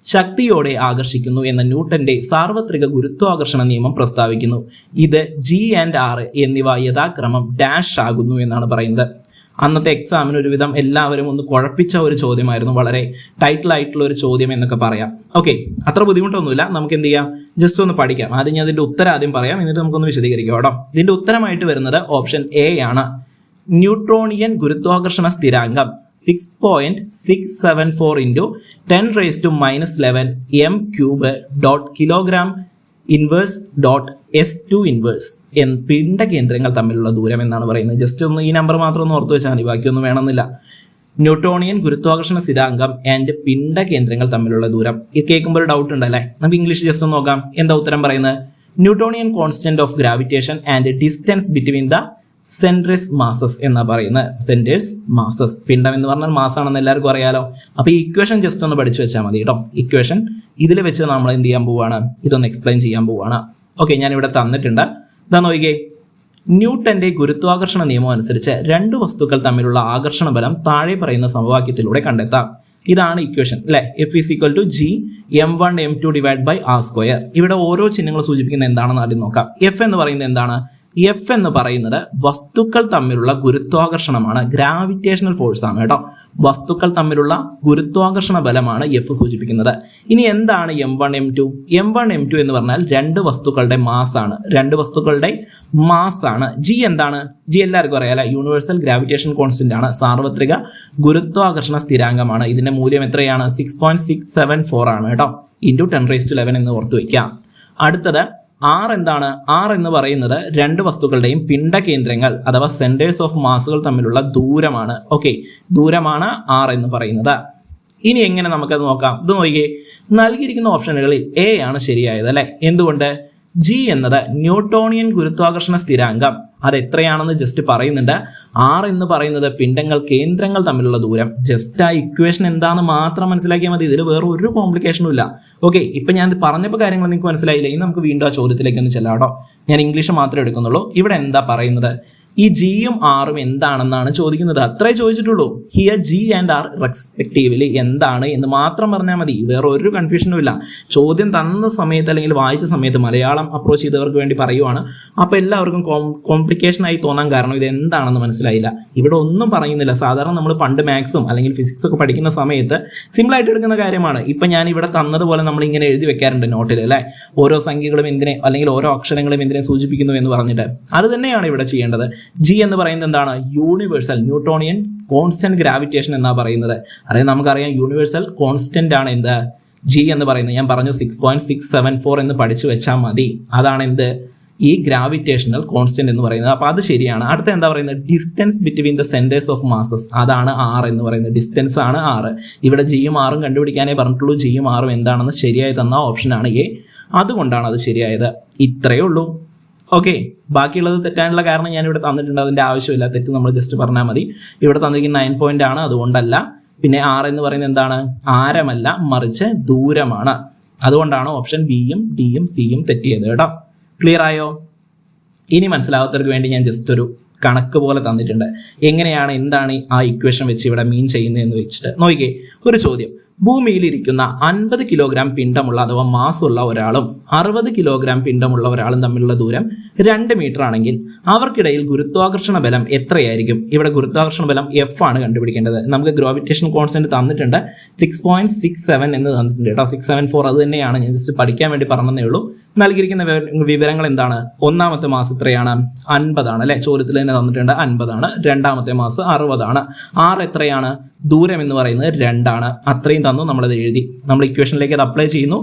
ശക്തിയോടെ ആകർഷിക്കുന്നു എന്ന ന്യൂട്ടന്റെ സാർവത്രിക ഗുരുത്വാകർഷണ നിയമം പ്രസ്താവിക്കുന്നു. ഇത് G and R എന്നിവ യഥാക്രമം ഡാഷ് ആകുന്നു എന്നാണ് പറയുന്നത്. അന്നത്തെ എക്സാമിന് ഒരുവിധം എല്ലാവരും ഒന്ന് കുഴപ്പിച്ച ഒരു ചോദ്യമായിരുന്നു. വളരെ ടൈറ്റിൽ ആയിട്ടുള്ള ഒരു ചോദ്യം എന്നൊക്കെ പറയാം. ഓക്കെ, അത്ര ബുദ്ധിമുട്ടൊന്നുമില്ല. നമുക്ക് എന്ത് ചെയ്യാം, ജസ്റ്റ് ഒന്ന് പഠിക്കാം. ആദ്യം ഞാൻ അതിന്റെ ഉത്തരം ആദ്യം പറയാം, എന്നിട്ട് നമുക്കൊന്ന് വിശദീകരിക്കാം കേട്ടോ. ഇതിന്റെ ഉത്തരമായിട്ട് വരുന്നത് ഓപ്ഷൻ എ ആണ്. ന്യൂട്രോണിയൻ ഗുരുത്വാകർഷണ സ്ഥിരാങ്കം 6.674 × 10⁻⁻11 m³/kg⁻⁻(S2 ഇൻവേഴ്സ് പിണ്ഡ കേന്ദ്രങ്ങൾ തമ്മിലുള്ള ദൂരം എന്നാണ് പറയുന്നത്. ജസ്റ്റ് ഒന്ന് ഈ നമ്പർ മാത്രം ഒന്ന് ഓർത്ത് വെച്ചാൽ മതി, ബാക്കിയൊന്നും വേണമെന്നില്ല. ന്യൂട്ടോണിയൻ ഗുരുത്വാകർഷണ സ്ഥിരാങ്കം ആൻഡ് പിണ്ഡ കേന്ദ്രങ്ങൾ തമ്മിലുള്ള ദൂരം. ഇത് കേൾക്കുമ്പോൾ ഒരു ഡൗട്ട് ഉണ്ടല്ലേ? നമുക്ക് ഇംഗ്ലീഷ് ജസ്റ്റ് ഒന്ന് നോക്കാം. എന്താ ഉത്തരം പറയുന്നത്? Newtonian constant of gravitation and distance between the centres masses എന്നാ പറയുന്നത്. സെൻട്രസ് മാസസ്, പിണ്ഡം എന്ന് പറഞ്ഞാൽ മാസാണെന്ന് എല്ലാവർക്കും അറിയാലോ. അപ്പോൾ ഈ ഇക്വേഷൻ ജസ്റ്റ് ഒന്ന് പഠിച്ചു വെച്ചാൽ മതി കേട്ടോ. ഇക്വേഷൻ ഇതിൽ വെച്ച് നമ്മൾ എന്ത് ചെയ്യാൻ പോവുകയാണ്, ഇതൊന്ന് എക്സ്പ്ലെയിൻ ചെയ്യാൻ പോവുകയാണ്. ഓക്കെ, ഞാനിവിടെ തന്നിട്ടുണ്ട്. ഇതാ നോക്കിയേ, ന്യൂട്ടന്റെ ഗുരുത്വാകർഷണ നിയമം അനുസരിച്ച് രണ്ട് വസ്തുക്കൾ തമ്മിലുള്ള ആകർഷണ ബലം താഴെ പറയുന്ന സമവാക്യത്തിലൂടെ കണ്ടെത്താം. ഇതാണ് ഇക്വേഷൻ അല്ലെ. F=G(m1m2)/r². ഇവിടെ ഓരോ ചിഹ്നങ്ങൾ സൂചിപ്പിക്കുന്നത് എന്താണെന്ന് ആദ്യം നോക്കാം. എഫ് എന്ന് പറയുന്നത് എന്താണ്? എഫ് എന്ന് പറയുന്നത് വസ്തുക്കൾ തമ്മിലുള്ള ഗുരുത്വാകർഷണമാണ്, ഗ്രാവിറ്റേഷണൽ ഫോഴ്സ് ആണ് കേട്ടോ. വസ്തുക്കൾ തമ്മിലുള്ള ഗുരുത്വാകർഷണ ബലമാണ് എഫ് സൂചിപ്പിക്കുന്നത്. ഇനി എന്താണ് m1m2? m1m2 എന്ന് പറഞ്ഞാൽ രണ്ട് വസ്തുക്കളുടെ മാസ് ആണ്. ജി എന്താണ്? ജി എല്ലാവർക്കും അറിയാം അല്ലെ, യൂണിവേഴ്സൽ ഗ്രാവിറ്റേഷൻ കോൺസ്റ്റന്റ് ആണ്, സാർവത്രിക ഗുരുത്വാകർഷണ സ്ഥിരാങ്കമാണ്. ഇതിന്റെ മൂല്യം എത്രയാണ്? 6.674 ആണ് കേട്ടോ, × 10⁻11 എന്ന് ഓർത്ത് വയ്ക്കാം. അടുത്തത് ആർ എന്താണ്? ആർ എന്ന് പറയുന്നത് രണ്ട് വസ്തുക്കളുടെയും പിണ്ഡ കേന്ദ്രങ്ങൾ അഥവാ സെന്റേഴ്സ് ഓഫ് മാസുകൾ തമ്മിലുള്ള ദൂരമാണ്. ഓക്കെ, ദൂരമാണ് ആർ എന്ന് പറയുന്നത്. ഇനി എങ്ങനെ നമുക്കത് നോക്കാം? ഇത് നോക്കിയേ, നൽകിയിരിക്കുന്ന ഓപ്ഷനുകളിൽ എ ആണ് ശരിയായത് അല്ലെ. എന്തുകൊണ്ട്? ജി എന്നത് ന്യൂട്ടോണിയൻ ഗുരുത്വാകർഷണ സ്ഥിരാങ്കം, അത് എത്രയാണെന്ന് ജസ്റ്റ് പറയുന്നുണ്ട്. ആർ എന്ന് പറയുന്നത് പിണ്ഡങ്ങൾ കേന്ദ്രങ്ങൾ തമ്മിലുള്ള ദൂരം. ജസ്റ്റ് ആ ഇക്വേഷൻ എന്താണെന്ന് മാത്രം മനസ്സിലാക്കിയാൽ മതി. ഇതിൽ വേറെ ഒരു കോംപ്ലിക്കേഷനും ഇല്ല. ഓക്കെ, ഇപ്പം ഞാൻ പറഞ്ഞപ്പോൾ കാര്യങ്ങൾ നിങ്ങൾക്ക് മനസ്സിലായില്ല. ഇനി നമുക്ക് വീണ്ടും ആ ചോദ്യത്തിലേക്ക് ഒന്ന് ചെല്ലാം കേട്ടോ. ഞാൻ ഇംഗ്ലീഷ് മാത്രമേ എടുക്കുന്നുള്ളൂ. ഇവിടെ എന്താ പറയുന്നത്? ഈ ജിയും ആറും എന്താണെന്നാണ് ചോദിക്കുന്നത്. അത്രേ ചോദിച്ചിട്ടുള്ളൂ. Here G and R respectively എന്താണ് എന്ന് മാത്രം പറഞ്ഞാൽ മതി. വേറെ ഒരു കൺഫ്യൂഷനും ഇല്ല. ചോദ്യം തന്ന സമയത്ത് അല്ലെങ്കിൽ വായിച്ച സമയത്ത് മലയാളം അപ്രോച്ച് ചെയ്തവർക്ക് വേണ്ടി പറയുവാണ്. അപ്പോൾ എല്ലാവർക്കും കോംപ്ലിക്കേഷനായി തോന്നാൻ കാരണം ഇത് എന്താണെന്ന് മനസ്സിലായില്ല. ഇവിടെ ഒന്നും പറയുന്നില്ല. സാധാരണ നമ്മൾ പണ്ട് മാത്സും അല്ലെങ്കിൽ ഫിസിക്സ് ഒക്കെ പഠിക്കുന്ന സമയത്ത് സിമ്പിളായിട്ട് എടുക്കുന്ന കാര്യമാണ്. ഇപ്പം ഞാൻ ഇവിടെ തന്നതുപോലെ നമ്മൾ ഇങ്ങനെ എഴുതി വെക്കാറുണ്ട് നോട്ടിൽ, അല്ലേ? ഓരോ സംഖ്യകളും എന്തിനെ അല്ലെങ്കിൽ ഓരോ അക്ഷരങ്ങളും എന്തിനെ സൂചിപ്പിക്കുന്നു എന്ന് പറഞ്ഞിട്ട് അത് തന്നെയാണ് ഇവിടെ ചെയ്യേണ്ടത്. ജി എന്ന് പറയുന്നത് എന്താണ്? യൂണിവേഴ്സൽ ന്യൂട്ടോണിയൻ കോൺസ്റ്റന്റ് ഗ്രാവിറ്റേഷൻ എന്നാണ് പറയുന്നത്. അതായത് നമുക്കറിയാം യൂണിവേഴ്സൽ കോൺസ്റ്റന്റ് ആണ് എന്ത്? ജി എന്ന് പറയുന്നത്. ഞാൻ പറഞ്ഞു 6.674 എന്ന് പഠിച്ചു വെച്ചാൽ മതി. അതാണ് എന്ത്? ഈ ഗ്രാവിറ്റേഷണൽ കോൺസ്റ്റന്റ് എന്ന് പറയുന്നത്. അപ്പോൾ അത് ശരിയാണ്. അടുത്ത എന്താ പറയുന്നത്? Distance between the centres of masses. അതാണ് ആർ എന്ന് പറയുന്നത്. ഡിസ്റ്റൻസ് ആണ് ആറ്. ഇവിടെ ജിയും ആറും കണ്ടുപിടിക്കാനേ പറഞ്ഞിട്ടുള്ളൂ. ജിയും ആറും എന്താണെന്ന് ശരിയായി തന്ന ഓപ്ഷനാണ് എ. അതുകൊണ്ടാണ് അത് ശരിയായത്. ഇത്രയേ ഉള്ളൂ. ഓക്കെ, ബാക്കിയുള്ളത് തെറ്റാനുള്ള കാരണം ഞാനിവിടെ തന്നിട്ടുണ്ട്. അതിൻ്റെ ആവശ്യമില്ല. തെറ്റ് നമ്മൾ ജസ്റ്റ് പറഞ്ഞാൽ മതി. ഇവിടെ തന്നിരിക്കുന്ന 9 പോയിന്റ് ആണ്, അതുകൊണ്ടല്ല. പിന്നെ ആർ എന്ന് പറയുന്നത് എന്താണ്? ആരമല്ല, മറിച്ച് ദൂരമാണ്. അതുകൊണ്ടാണ് ഓപ്ഷൻ ബിയും ഡിയും സിയും തെറ്റിയത് കേട്ടോ. ക്ലിയർ ആയോ? ഇനി മനസ്സിലാവാത്തവർക്ക് വേണ്ടി ഞാൻ ജസ്റ്റ് ഒരു കണക്ക് പോലെ തന്നിട്ടുണ്ട്. എങ്ങനെയാണ് എന്താണ് ആ ഇക്വേഷൻ വെച്ച് ഇവിടെ മീൻ ചെയ്യുന്നതെന്ന് വെച്ചിട്ട് നോക്കിക്കേ. ഒരു ചോദ്യം: ഭൂമിയിലിരിക്കുന്ന 50 കിലോഗ്രാം പിണ്ഡമുള്ള അഥവാ മാസുള്ള ഒരാളും 60 കിലോഗ്രാം പിണ്ഡമുള്ള ഒരാളും തമ്മിലുള്ള ദൂരം 2 മീറ്റർ ആണെങ്കിൽ അവർക്കിടയിൽ ഗുരുത്വാകർഷണ ബലം എത്രയായിരിക്കും? ഇവിടെ ഗുരുത്വാകർഷണ ബലം എഫ് ആണ് കണ്ടുപിടിക്കേണ്ടത്. നമുക്ക് ഗ്രാവിറ്റേഷൻ കോൺസ്റ്റന്റ് തന്നിട്ടുണ്ട് 6.67 എന്ന് തന്നിട്ടുണ്ട് കേട്ടോ. 674 അത് തന്നെയാണ്. ഞാൻ ജസ്റ്റ് പഠിക്കാൻ വേണ്ടി പറഞ്ഞതേ ഉള്ളൂ. നൽകിയിരിക്കുന്ന വിവരങ്ങൾ എന്താണ്? ഒന്നാമത്തെ മാസ് എത്രയാണ്? 50 ആണ് അല്ലെ? ചോദ്യത്തിൽ തന്നെ തന്നിട്ടുണ്ട് 50 ആണ്. രണ്ടാമത്തെ മാസ് 60 ആണ്. ആർ എത്രയാണ്? ദൂരം എന്ന് പറയുന്നത് 2 ആണ്. അത്രയും തന്നു, നമ്മളത് എഴുതി. നമ്മൾ ഇക്വേഷനിലേക്ക് അത് അപ്ലൈ ചെയ്യുന്നു.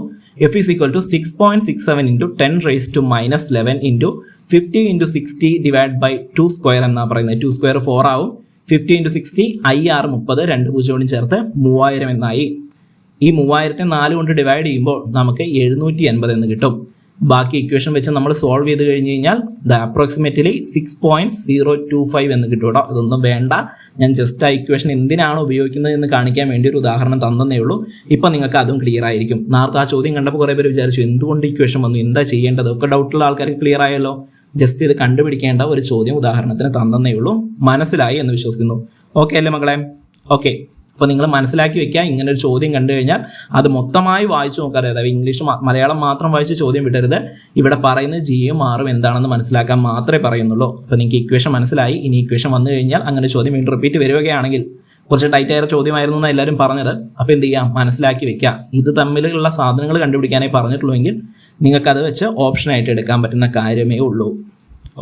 F is equal to 6.67 into 10⁻⁻11 into 50 into 60 divide by 2 square എന്നാണ് പറയുന്നത്. 2 സ്ക്വയർ 4 ആവും. 50 ഇൻറ്റു 60 IR 30, 2 പൂജ്യം ചേർത്ത് 3000 എന്നായി. ഈ 3000ത്തെ 4 കൊണ്ട് ഡിവൈഡ് ചെയ്യുമ്പോൾ നമുക്ക് 780 എന്ന് കിട്ടും. ബാക്കി ഇക്വേഷൻ വെച്ച് നമ്മൾ സോൾവ് ചെയ്ത് കഴിഞ്ഞ് കഴിഞ്ഞാൽ അപ്രോക്സിമേറ്റ്ലി 6.025 എന്ന് കിട്ടും കേട്ടോ. ഇതൊന്നും വേണ്ട. ഞാൻ ജസ്റ്റ് ആ ഇക്വേഷൻ എന്തിനാണ് ഉപയോഗിക്കുന്നത് എന്ന് കാണിക്കാൻ വേണ്ടി ഒരു ഉദാഹരണം തന്നേ ഉള്ളൂ. ഇപ്പം നിങ്ങൾക്ക് അതും ക്ലിയർ ആയിരിക്കും. നേരത്തെ ആ ചോദ്യം കണ്ടപ്പോൾ കുറേ പേര് വിചാരിച്ചു എന്തുകൊണ്ട് ഇക്വേഷൻ വന്നു, എന്താ ചെയ്യേണ്ടത് ഒക്കെ ഡൗട്ടുള്ള ആൾക്കാർക്ക് ക്ലിയർ ആയല്ലോ. ജസ്റ്റ് ഇത് കണ്ടുപിടിക്കേണ്ട ഒരു ചോദ്യം ഉദാഹരണത്തിന് തന്നേ ഉള്ളൂ. മനസ്സിലായി എന്ന് വിശ്വസിക്കുന്നു. ഓക്കെ അല്ലേ മക്കളെ? ഓക്കെ, അപ്പോൾ നിങ്ങൾ മനസ്സിലാക്കി വെക്കുക. ഇങ്ങനെ ഒരു ചോദ്യം കണ്ടു കഴിഞ്ഞാൽ അത് മൊത്തമായി വായിച്ചു നോക്കാതെ, അതായത് ഇംഗ്ലീഷ് മലയാളം മാത്രം വായിച്ച് ചോദ്യം വിടരുത്. ഇവിടെ പറയുന്നത് ജിയും ആറും എന്താണെന്ന് മനസ്സിലാക്കാൻ മാത്രമേ പറയുന്നുള്ളൂ. അപ്പോൾ നിങ്ങൾക്ക് ഇക്വേഷൻ മനസ്സിലായി. ഇനി ഇക്വേഷൻ വന്നു കഴിഞ്ഞാൽ അങ്ങനെ ചോദ്യം വീണ്ടും റിപ്പീറ്റ് വരികയാണെങ്കിൽ, കുറച്ച് ടൈറ്റ് ആയ ചോദ്യമായിരുന്നു എന്നാണ് എല്ലാവരും പറഞ്ഞത്. അപ്പോൾ എന്ത് ചെയ്യാം? മനസ്സിലാക്കി വെക്കുക. ഇത് തമ്മിലുള്ള സാധനങ്ങൾ കണ്ടുപിടിക്കാനായി പറഞ്ഞിട്ടുള്ളൂവെങ്കിൽ നിങ്ങൾക്കത് വെച്ച് ഓപ്ഷനായിട്ട് എടുക്കാൻ പറ്റുന്ന കാര്യമേ ഉള്ളൂ.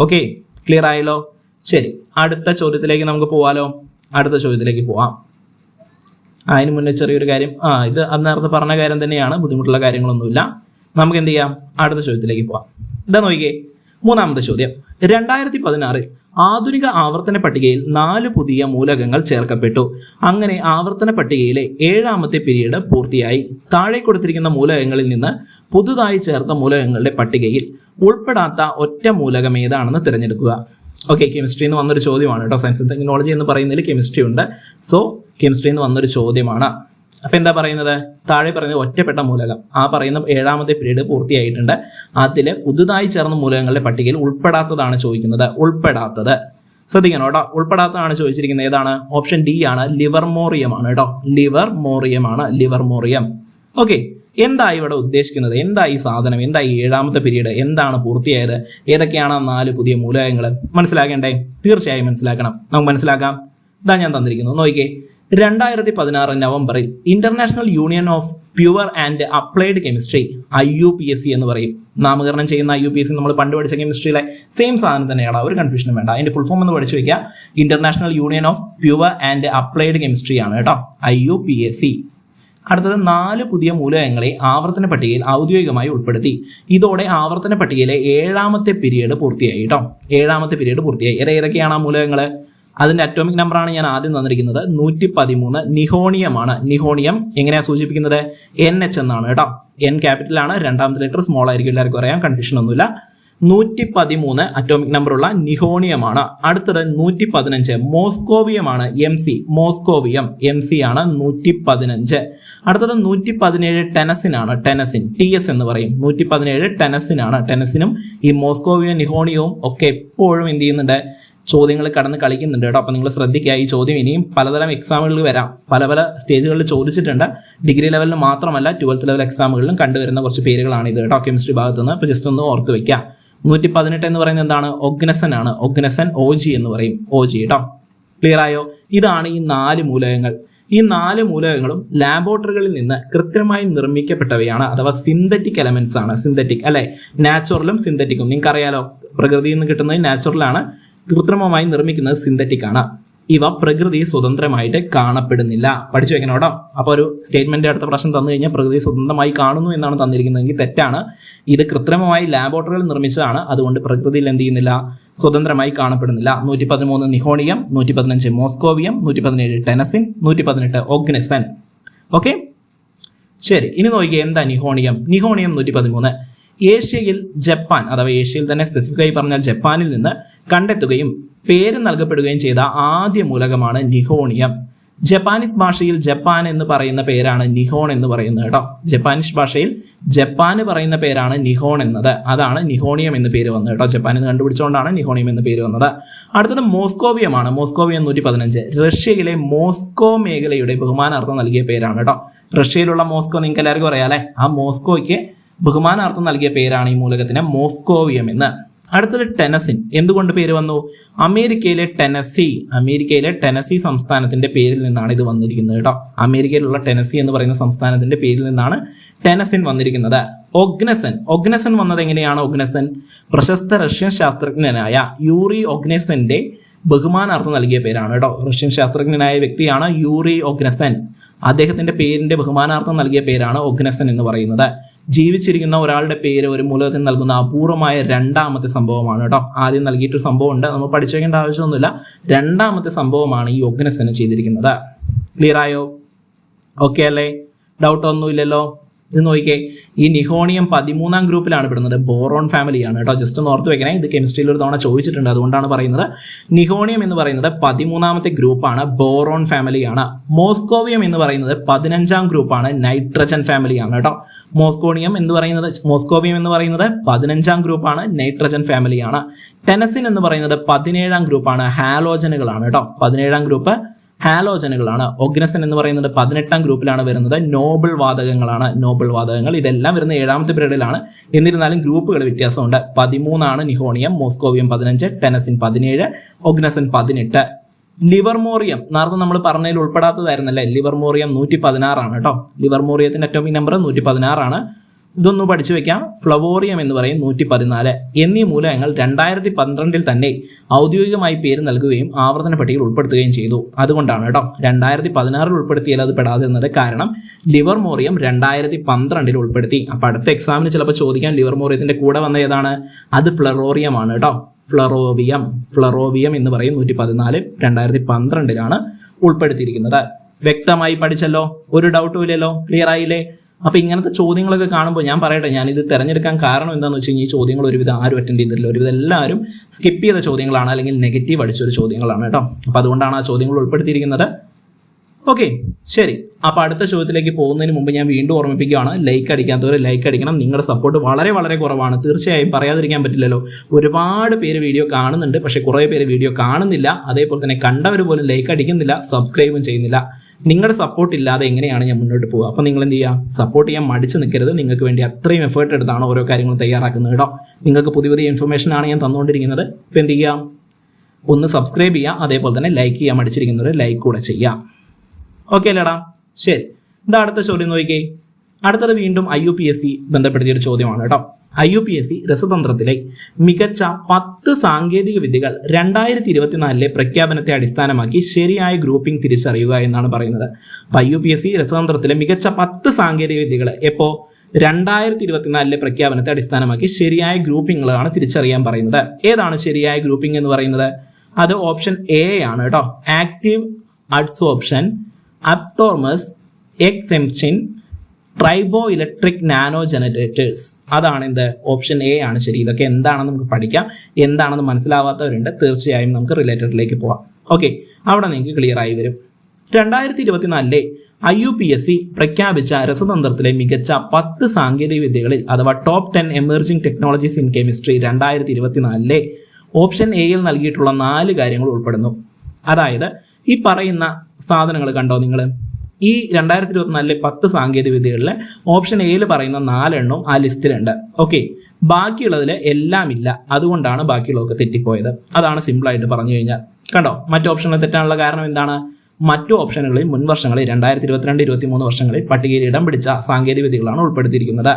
ഓക്കെ, ക്ലിയർ ആയല്ലോ? ശരി, അടുത്ത ചോദ്യത്തിലേക്ക് നമുക്ക് പോവാലോ. അടുത്ത ചോദ്യത്തിലേക്ക് പോവാം. അതിന് മുന്നേ ചെറിയൊരു കാര്യം, ഇത് നേരത്തെ പറഞ്ഞ കാര്യം തന്നെയാണ്, ബുദ്ധിമുട്ടുള്ള കാര്യങ്ങളൊന്നുമില്ല. നമുക്ക് എന്ത് ചെയ്യാം? അടുത്ത ചോദ്യത്തിലേക്ക് പോവാം. ഇതാ നോക്കിക്കേ, മൂന്നാമത്തെ ചോദ്യം. 2016 ആധുനിക ആവർത്തന പട്ടികയിൽ 4 പുതിയ മൂലകങ്ങൾ ചേർക്കപ്പെട്ടു. അങ്ങനെ ആവർത്തന പട്ടികയിലെ 7ാമത്തെ പീരീഡ് പൂർത്തിയായി. താഴെ കൊടുത്തിരിക്കുന്ന മൂലകങ്ങളിൽ നിന്ന് പുതുതായി ചേർത്ത മൂലകങ്ങളുടെ പട്ടികയിൽ ഉൾപ്പെടാത്ത ഒറ്റ മൂലകം ഏതാണെന്ന് തിരഞ്ഞെടുക്കുക. ഓക്കെ, കെമിസ്ട്രിയിൽ നിന്ന് വന്നൊരു ചോദ്യമാണ് കേട്ടോ. സയൻസ് ആൻഡ് ടെക്നോളജി എന്ന് പറയുന്നതിൽ കെമിസ്ട്രി ഉണ്ട്. സോ കെമിസ്ട്രിയിൽ നിന്ന് വന്നൊരു ചോദ്യമാണ്. അപ്പം എന്താ പറയുന്നത്? താഴെ പറയുന്നത് ഒറ്റപ്പെട്ട മൂലകം. ആ പറയുന്ന 7ാമത്തെ പീരീഡ് പൂർത്തിയായിട്ടുണ്ട്. അതിൽ പുതുതായി ചേർന്ന മൂലകങ്ങളുടെ പട്ടികയിൽ ഉൾപ്പെടാത്തതാണ് ചോദിക്കുന്നത്. ഉൾപ്പെടാത്തത് ശ്രദ്ധിക്കണം കേട്ടോ. ഉൾപ്പെടാത്തതാണ് ചോദിച്ചിരിക്കുന്നത്. ഏതാണ്? ഓപ്ഷൻ ഡി ആണ്. ലിവർമോറിയം ആണ് കേട്ടോ. ലിവർമോറിയം ആണ്. ലിവർമോറിയം. ഓക്കെ, എന്താ ഇവിടെ ഉദ്ദേശിക്കുന്നത്? എന്താ ഈ സാധനം? എന്താ ഈ 7ാമത്തെ പീരീഡ്? എന്താണ് പൂർത്തിയായത്? ഏതൊക്കെയാണ് 4 പുതിയ മൂലകങ്ങൾ? മനസ്സിലാക്കേണ്ടേ? തീർച്ചയായും മനസ്സിലാക്കണം. നമുക്ക് മനസ്സിലാക്കാം. ഇതാ ഞാൻ തന്നിരിക്കുന്നു, നോക്കിക്കേ. 2016 നവംബറിൽ international union of pure and applied chemistry, IUPAC എന്ന് പറയും, നാമകരണം ചെയ്യുന്ന IUPAC നമ്മൾ പണ്ട് പഠിച്ച കെമിസ്ട്രിയിലെ സെയിം സാധനം തന്നെയാണ്. ഒരു കൺഫ്യൂഷനും വേണ്ട. അതിന്റെ ഫുൾ ഫോം ഒന്ന് പഠിച്ചു വയ്ക്കുക. International union of pure and applied chemistry ആണ് കേട്ടോ, IUPAC. അടുത്തത് 4 പുതിയ മൂലകങ്ങളെ ആവർത്തന പട്ടികയിൽ ഔദ്യോഗികമായി ഉൾപ്പെടുത്തി. ഇതോടെ ആവർത്തന പട്ടികയിലെ 7ാമത്തെ പീരീഡ് പൂർത്തിയായി കേട്ടോ. 7ാമത്തെ പീരീഡ് പൂർത്തിയായി. ഏതൊക്കെയാണ് ആ മൂലകങ്ങൾ? അതിന്റെ അറ്റോമിക് നമ്പറാണ് ഞാൻ ആദ്യം തന്നിരിക്കുന്നത്. 113 നിഹോണിയമാണ്. നിഹോണിയം എങ്ങനെയാണ് സൂചിപ്പിക്കുന്നത്? NH എന്നാണ് കേട്ടോ. N ക്യാപിറ്റലാണ്, രണ്ടാമത്തെ ലെറ്റർ സ്മോൾ ആയിരിക്കും. എല്ലാവർക്കും അറിയാം, കൺഫ്യൂഷൻ ഒന്നുമില്ല. 113 അറ്റോമിക് നമ്പറുള്ള നിഹോണിയമാണ്. അടുത്തത് 115 മോസ്കോവിയമാണ്. MC മോസ്കോവിയം, MC ആണ് 115. അടുത്തത് 117 ടെനസിനാണ്. ടെനസിൻ, TS എന്ന് പറയും. 117 ടെനസിനാണ്. ടെനസിനും ഈ മോസ്കോവിയം നിഹോണിയവും ഒക്കെ എപ്പോഴും എന്ത് ചെയ്യുന്നുണ്ട്? ചോദ്യങ്ങൾ കടന്ന് കളിക്കുന്നുണ്ട് കേട്ടോ. അപ്പോൾ നിങ്ങൾ ശ്രദ്ധിക്കുക. ഈ ചോദ്യം ഇനിയും പലതരം എക്സാമുകളിൽ വരാം. പല പല സ്റ്റേജുകളിൽ ചോദിച്ചിട്ടുണ്ട്. ഡിഗ്രി ലെവലിൽ മാത്രമല്ല 12th ലെവൽ എക്സാമുകളിലും കണ്ടുവരുന്ന കുറച്ച് പേരുകളാണ് ഇത് കേട്ടോ, കെമിസ്ട്രി ഭാഗത്ത് നിന്ന്. അപ്പോൾ ജസ്റ്റ് ഒന്ന് ഓർത്ത് വയ്ക്കുക. 118 എന്ന് പറയുന്നത് എന്താണ്? ഒഗ്നസൻ ആണ്. ഒഗ്നസൻ OG എന്ന് പറയും. OG കേട്ടോ. ക്ലിയർ ആയോ? ഇതാണ് ഈ 4 മൂലകങ്ങൾ. ഈ 4 മൂലകങ്ങളും ലാബോറട്ടറികളിൽ നിന്ന് കൃത്രിമമായി നിർമ്മിക്കപ്പെട്ടവയാണ്, അഥവാ സിന്തറ്റിക് എലമെന്റ്സ് ആണ്. സിന്തറ്റിക് അല്ലെ, നാച്ചുറലും സിന്തറ്റിക്കും. നിങ്ങൾക്ക് അറിയാലോ, പ്രകൃതിയിൽ നിന്ന് കിട്ടുന്നത് നാച്ചുറലാണ്, കൃത്രിമമായി നിർമ്മിക്കുന്നത് സിന്തറ്റിക് ആണ്. ഇവ പ്രകൃതി സ്വതന്ത്രമായിട്ട് കാണപ്പെടുന്നില്ല. പഠിച്ചു വെക്കണം കേട്ടോ. അപ്പോൾ ഒരു സ്റ്റേറ്റ്മെന്റ് അടുത്ത പ്രശ്നം തന്നു കഴിഞ്ഞാൽ പ്രകൃതി സ്വതന്ത്രമായി കാണുന്നു എന്നാണ് തന്നിരിക്കുന്നതെങ്കിൽ തെറ്റാണ്. ഇത് കൃത്രിമമായി ലാബോറട്ടറികൾ നിർമ്മിച്ചതാണ്, അതുകൊണ്ട് പ്രകൃതിയിൽ എന്ത് ചെയ്യുന്നില്ല? സ്വതന്ത്രമായി കാണപ്പെടുന്നില്ല. 113 നിഹോണിയം, 115 മോസ്കോവിയം, 117 ടെനസിൻ, 118 ഒഗ്നസൻ. ഓക്കെ, ശരി. ഇനി നോക്കിയേ, എന്താ നിഹോണിയം? നിഹോണിയം 113 ഏഷ്യയിൽ ജപ്പാൻ, അഥവാ ഏഷ്യയിൽ തന്നെ സ്പെസിഫിക്കായി പറഞ്ഞാൽ ജപ്പാനിൽ നിന്ന് കണ്ടെത്തുകയും പേര് നൽകപ്പെടുകയും ചെയ്ത ആദ്യ മൂലകമാണ് നിഹോണിയം. ജപ്പാനീസ് ഭാഷയിൽ ജപ്പാൻ എന്ന് പറയുന്ന പേരാണ് നിഹോൺ എന്ന് പറയുന്നത് കേട്ടോ. ജപ്പാനീസ് ഭാഷയിൽ ജപ്പാന് പറയുന്ന പേരാണ് നിഹോൺ എന്നത്. അതാണ് നിഹോണിയം എന്ന് പേര് വന്നത് കേട്ടോ. ജപ്പാനിൽ നിന്ന് കണ്ടുപിടിച്ചുകൊണ്ടാണ് നിഹോണിയം എന്ന് പേര് വന്നത്. അടുത്തത് മോസ്കോവിയമാണ്. മോസ്കോവിയം 115 റഷ്യയിലെ മോസ്കോ മേഖലയുടെ ബഹുമാനാർത്ഥം നൽകിയ പേരാണ് കേട്ടോ. റഷ്യയിലുള്ള മോസ്കോ നിങ്ങൾക്ക് എല്ലാവർക്കും അറിയാം അല്ലെ. ആ മോസ്കോയ്ക്ക് ബഹുമാനാർത്ഥം നൽകിയ പേരാണ് ഈ മൂലകത്തിന് മോസ്കോവിയം എന്ന്. അടുത്തത് ടെനസിൻ. എന്തുകൊണ്ട് പേര് വന്നു? അമേരിക്കയിലെ ടെനസി സംസ്ഥാനത്തിന്റെ പേരിൽ നിന്നാണ് ഇത് വന്നിരിക്കുന്നത് കേട്ടോ. അമേരിക്കയിലുള്ള ടെനസി എന്ന് പറയുന്ന സംസ്ഥാനത്തിന്റെ പേരിൽ നിന്നാണ് ടെനസിൻ വന്നിരിക്കുന്നത്. ഒഗ്നസൻ വന്നത് എങ്ങനെയാണ്? ഒഗ്നസൻ പ്രശസ്ത റഷ്യൻ ശാസ്ത്രജ്ഞനായ യൂറി ഒഗ്നസന്റെ ബഹുമാനാർത്ഥം നൽകിയ പേരാണ് കേട്ടോ. റഷ്യൻ ശാസ്ത്രജ്ഞനായ വ്യക്തിയാണ് യൂറി ഒഗ്നസൻ. അദ്ദേഹത്തിന്റെ പേരിന്റെ ബഹുമാനാർത്ഥം നൽകിയ പേരാണ് ഒഗ്നസൻ എന്ന് പറയുന്നത്. ജീവിച്ചിരിക്കുന്ന ഒരാളുടെ പേര് ഒരു മൂലകത്തിന് നൽകുന്ന അപൂർവമായ രണ്ടാമത്തെ സംഭവമാണ് കേട്ടോ. ആദ്യം നൽകിയിട്ടൊരു സംഭവം ഉണ്ട്, നമ്മൾ പഠിച്ചു വെക്കേണ്ട ആവശ്യമൊന്നുമില്ല. രണ്ടാമത്തെ സംഭവമാണ് ഈ ഒഗ്നസന് ചെയ്തിരിക്കുന്നത്. ക്ലിയർ ആയോ? ഓക്കെ അല്ലേ? ഡൗട്ട് ഒന്നുമില്ലല്ലോ. ഇത് നോക്കിക്കേ, ഈ നിഹോണിയം 13ാം ഗ്രൂപ്പിലാണ് പെടുന്നത്. ബോറോൺ ഫാമിലിയാണ് കേട്ടോ. ജസ്റ്റ് ഒന്ന് ഓർത്ത് വെക്കണേ, ഇത് കെമിസ്ട്രിയിൽ ഒരു തവണ ചോദിച്ചിട്ടുണ്ട്, അതുകൊണ്ടാണ് പറയുന്നത്. നിഹോണിയം എന്ന് പറയുന്നത് 13ാമത്തെ ഗ്രൂപ്പാണ്, ബോറോൺ ഫാമിലിയാണ്. മോസ്കോവിയം എന്ന് പറയുന്നത് 15ാം ഗ്രൂപ്പാണ്, നൈട്രജൻ ഫാമിലിയാണ് കേട്ടോ. മോസ്കോവിയം എന്ന് പറയുന്നത് 15ാം ഗ്രൂപ്പാണ്, നൈട്രജൻ ഫാമിലിയാണ്. ടെനസിൻ എന്ന് പറയുന്നത് 17ാം ഗ്രൂപ്പാണ്, ഹാലോജനുകളാണ് കേട്ടോ. 17ാം ഗ്രൂപ്പ് ഹാലോജനുകളാണ്. ഒഗ്നസൻ എന്ന് പറയുന്നത് 18ാം ഗ്രൂപ്പിലാണ് വരുന്നത്, നോബിൾ വാതകങ്ങൾ. ഇതെല്ലാം വരുന്ന 7ാമത്തെ പീരീഡിലാണ്. എന്നിരുന്നാലും ഗ്രൂപ്പുകൾ വ്യത്യാസമുണ്ട്. 13 നിഹോണിയം, മോസ്കോവിയം 15, ടെനസിൻ 17, ഒഗ്നസൻ 18. ലിവർമോറിയം നേരത്തെ നമ്മൾ പറഞ്ഞതിൽ ഉൾപ്പെടാത്തതായിരുന്നല്ലേ. ലിവർമോറിയം 116 കേട്ടോ. ലിവർമോറിയത്തിന്റെ അറ്റോമിക് നമ്പർ 116. ഇതൊന്ന് പഠിച്ചു വെക്കാം. ഫ്ലവോറിയം എന്ന് പറയും 114. എന്നീ മൂലകങ്ങൾ 2012 തന്നെ ഔദ്യോഗികമായി പേര് നൽകുകയും ആവർത്തന പട്ടികയിൽ ഉൾപ്പെടുത്തുകയും ചെയ്തു. അതുകൊണ്ടാണ് കേട്ടോ 2016 ഉൾപ്പെടുത്തിയാൽ അത് പെടാതിരുന്നത്. കാരണം ലിവർമോറിയം 2012 ഉൾപ്പെടുത്തി. അപ്പൊ അടുത്ത എക്സാമിന് ചിലപ്പോൾ ചോദിക്കാൻ ലിവർമോറിയത്തിന്റെ കൂടെ വന്ന ഏതാണ്? അത് ഫ്ലറോറിയം ആണ് കേട്ടോ. ഫ്ലറോവിയം എന്ന് പറയും 114, 2012 ഉൾപ്പെടുത്തിയിരിക്കുന്നത്. വ്യക്തമായി പഠിച്ചല്ലോ, ഒരു ഡൗട്ടും ഇല്ലല്ലോ. ക്ലിയർ ആയില്ലേ? അപ്പോൾ ഇങ്ങനത്തെ ചോദ്യങ്ങളൊക്കെ കാണുമ്പോൾ ഞാൻ പറയട്ടെ, ഞാനിത് തിരഞ്ഞെടുക്കാൻ കാരണം എന്താണെന്ന് വെച്ച് കഴിഞ്ഞാൽ ഈ ചോദ്യങ്ങൾ ഒരുവിധം ആരും അറ്റൻഡ് ചെയ്തിട്ടില്ല. ഒരുവിധം എല്ലാവരും സ്കിപ്പ് ചെയ്ത ചോദ്യങ്ങളാണ്, അല്ലെങ്കിൽ നെഗറ്റീവ് അടിച്ചൊരു ചോദ്യങ്ങളാണ് കേട്ടോ. അപ്പോൾ അതുകൊണ്ടാണ് ആ ചോദ്യങ്ങൾ ഉൾപ്പെടുത്തിയിരിക്കുന്നത്. ഓക്കെ, ശരി. അപ്പോൾ അടുത്ത ചോദ്യത്തിലേക്ക് പോകുന്നതിന് മുമ്പ് ഞാൻ വീണ്ടും ഓർമ്മിപ്പിക്കുകയാണ്, ലൈക്ക് അടിക്കാത്തവർ ലൈക്ക് അടിക്കണം. നിങ്ങളുടെ സപ്പോർട്ട് വളരെ വളരെ കുറവാണ്. തീർച്ചയായും പറയാതിരിക്കാൻ പറ്റില്ലല്ലോ. ഒരുപാട് പേര് വീഡിയോ കാണുന്നുണ്ട്, പക്ഷേ കുറേ പേര് വീഡിയോ കാണുന്നില്ല. അതേപോലെ തന്നെ കണ്ടവർ പോലും ലൈക്ക് അടിക്കുന്നില്ല, സബ്സ്ക്രൈബും ചെയ്യുന്നില്ല. നിങ്ങളുടെ സപ്പോർട്ട് ഇല്ലാതെ എങ്ങനെയാണ് ഞാൻ മുന്നോട്ട് പോകുക? അപ്പോൾ നിങ്ങൾ എന്ത് ചെയ്യുക? സപ്പോർട്ട് ചെയ്യാൻ മടിച്ച് നിൽക്കരുത്. നിങ്ങൾക്ക് വേണ്ടി അത്രയും എഫേർട്ട് എടുത്താണ് ഓരോ കാര്യങ്ങളും തയ്യാറാക്കുന്നത് കേട്ടോ. നിങ്ങൾക്ക് പുതിയ പുതിയ ഇൻഫർമേഷനാണ് ഞാൻ തന്നുകൊണ്ടിരിക്കുന്നത്. ഇപ്പോൾ എന്ത് ചെയ്യാം? ഒന്ന് സബ്സ്ക്രൈബ് ചെയ്യുക, അതേപോലെ തന്നെ ലൈക്ക് ചെയ്യാൻ മടിച്ചിരിക്കുന്നവർ ലൈക്ക് കൂടെ ചെയ്യാം. ഓക്കെ അല്ലേടാ? ശരി. ഇതാ അടുത്ത ചോദ്യം നോക്കിക്കേ. അടുത്തത് വീണ്ടും IUPSC ബന്ധപ്പെടുത്തിയൊരു ചോദ്യമാണ് കേട്ടോ. IUPSC രസതന്ത്രത്തിലെ മികച്ച 10 സാങ്കേതിക വിദ്യകൾ 2024 പ്രഖ്യാപനത്തെ അടിസ്ഥാനമാക്കി ശരിയായ ഗ്രൂപ്പിംഗ് തിരിച്ചറിയുക എന്നാണ് പറയുന്നത്. അപ്പോൾ IUPSC രസതന്ത്രത്തിലെ മികച്ച 10 സാങ്കേതിക വിദ്യകൾ എപ്പോൾ 2024 പ്രഖ്യാപനത്തെ അടിസ്ഥാനമാക്കി ശരിയായ ഗ്രൂപ്പിങ്ങുകളാണ് തിരിച്ചറിയാൻ പറയുന്നത്. ഏതാണ് ശരിയായ ഗ്രൂപ്പിംഗ് എന്ന് പറയുന്നത്? അത് ഓപ്ഷൻ A ആണ് കേട്ടോ. Active adsorption, aptamers, exemption, triboelectric nanogenerators. അതാണ് എന്ത്? ഓപ്ഷൻ A ആണ് ശരി. ഇതൊക്കെ എന്താണെന്ന് നമുക്ക് പഠിക്കാം. എന്താണെന്ന് മനസ്സിലാവാത്തവരുണ്ട്, തീർച്ചയായും നമുക്ക് റിലേറ്റഡിലേക്ക് പോവാം. ഓക്കെ, അവിടെ നിങ്ങൾക്ക് ക്ലിയർ ആയി വരും. 2024 IUPSC പ്രഖ്യാപിച്ച രസതന്ത്രത്തിലെ മികച്ച 10 സാങ്കേതിക വിദ്യകളിൽ അഥവാ top 10 emerging technologies in chemistry 2024 option Aയിൽ നൽകിയിട്ടുള്ള 4 കാര്യങ്ങൾ ഉൾപ്പെടുന്നു. അതായത് ഈ പറയുന്ന സാധനങ്ങൾ കണ്ടോ നിങ്ങൾ? ഈ 2024 10 സാങ്കേതിക വിദ്യകളിൽ ഓപ്ഷൻ എയിൽ പറയുന്ന 4 എണ്ണവും ആ ലിസ്റ്റിലുണ്ട്. ഓക്കെ, ബാക്കിയുള്ളതിൽ എല്ലാം ഇല്ല, അതുകൊണ്ടാണ് ബാക്കിയുള്ളതൊക്കെ തെറ്റിപ്പോയത്. അതാണ് സിമ്പിളായിട്ട് പറഞ്ഞു കഴിഞ്ഞാൽ. കണ്ടോ, മറ്റു ഓപ്ഷനുകൾ തെറ്റാനുള്ള കാരണം എന്താണ്? മറ്റു ഓപ്ഷനുകളിൽ മുൻ വർഷങ്ങളിൽ 2022-23 വർഷങ്ങളിൽ പട്ടികയിൽ ഇടം പിടിച്ച സാങ്കേതിക വിദ്യകളാണ് ഉൾപ്പെടുത്തിയിരിക്കുന്നത്.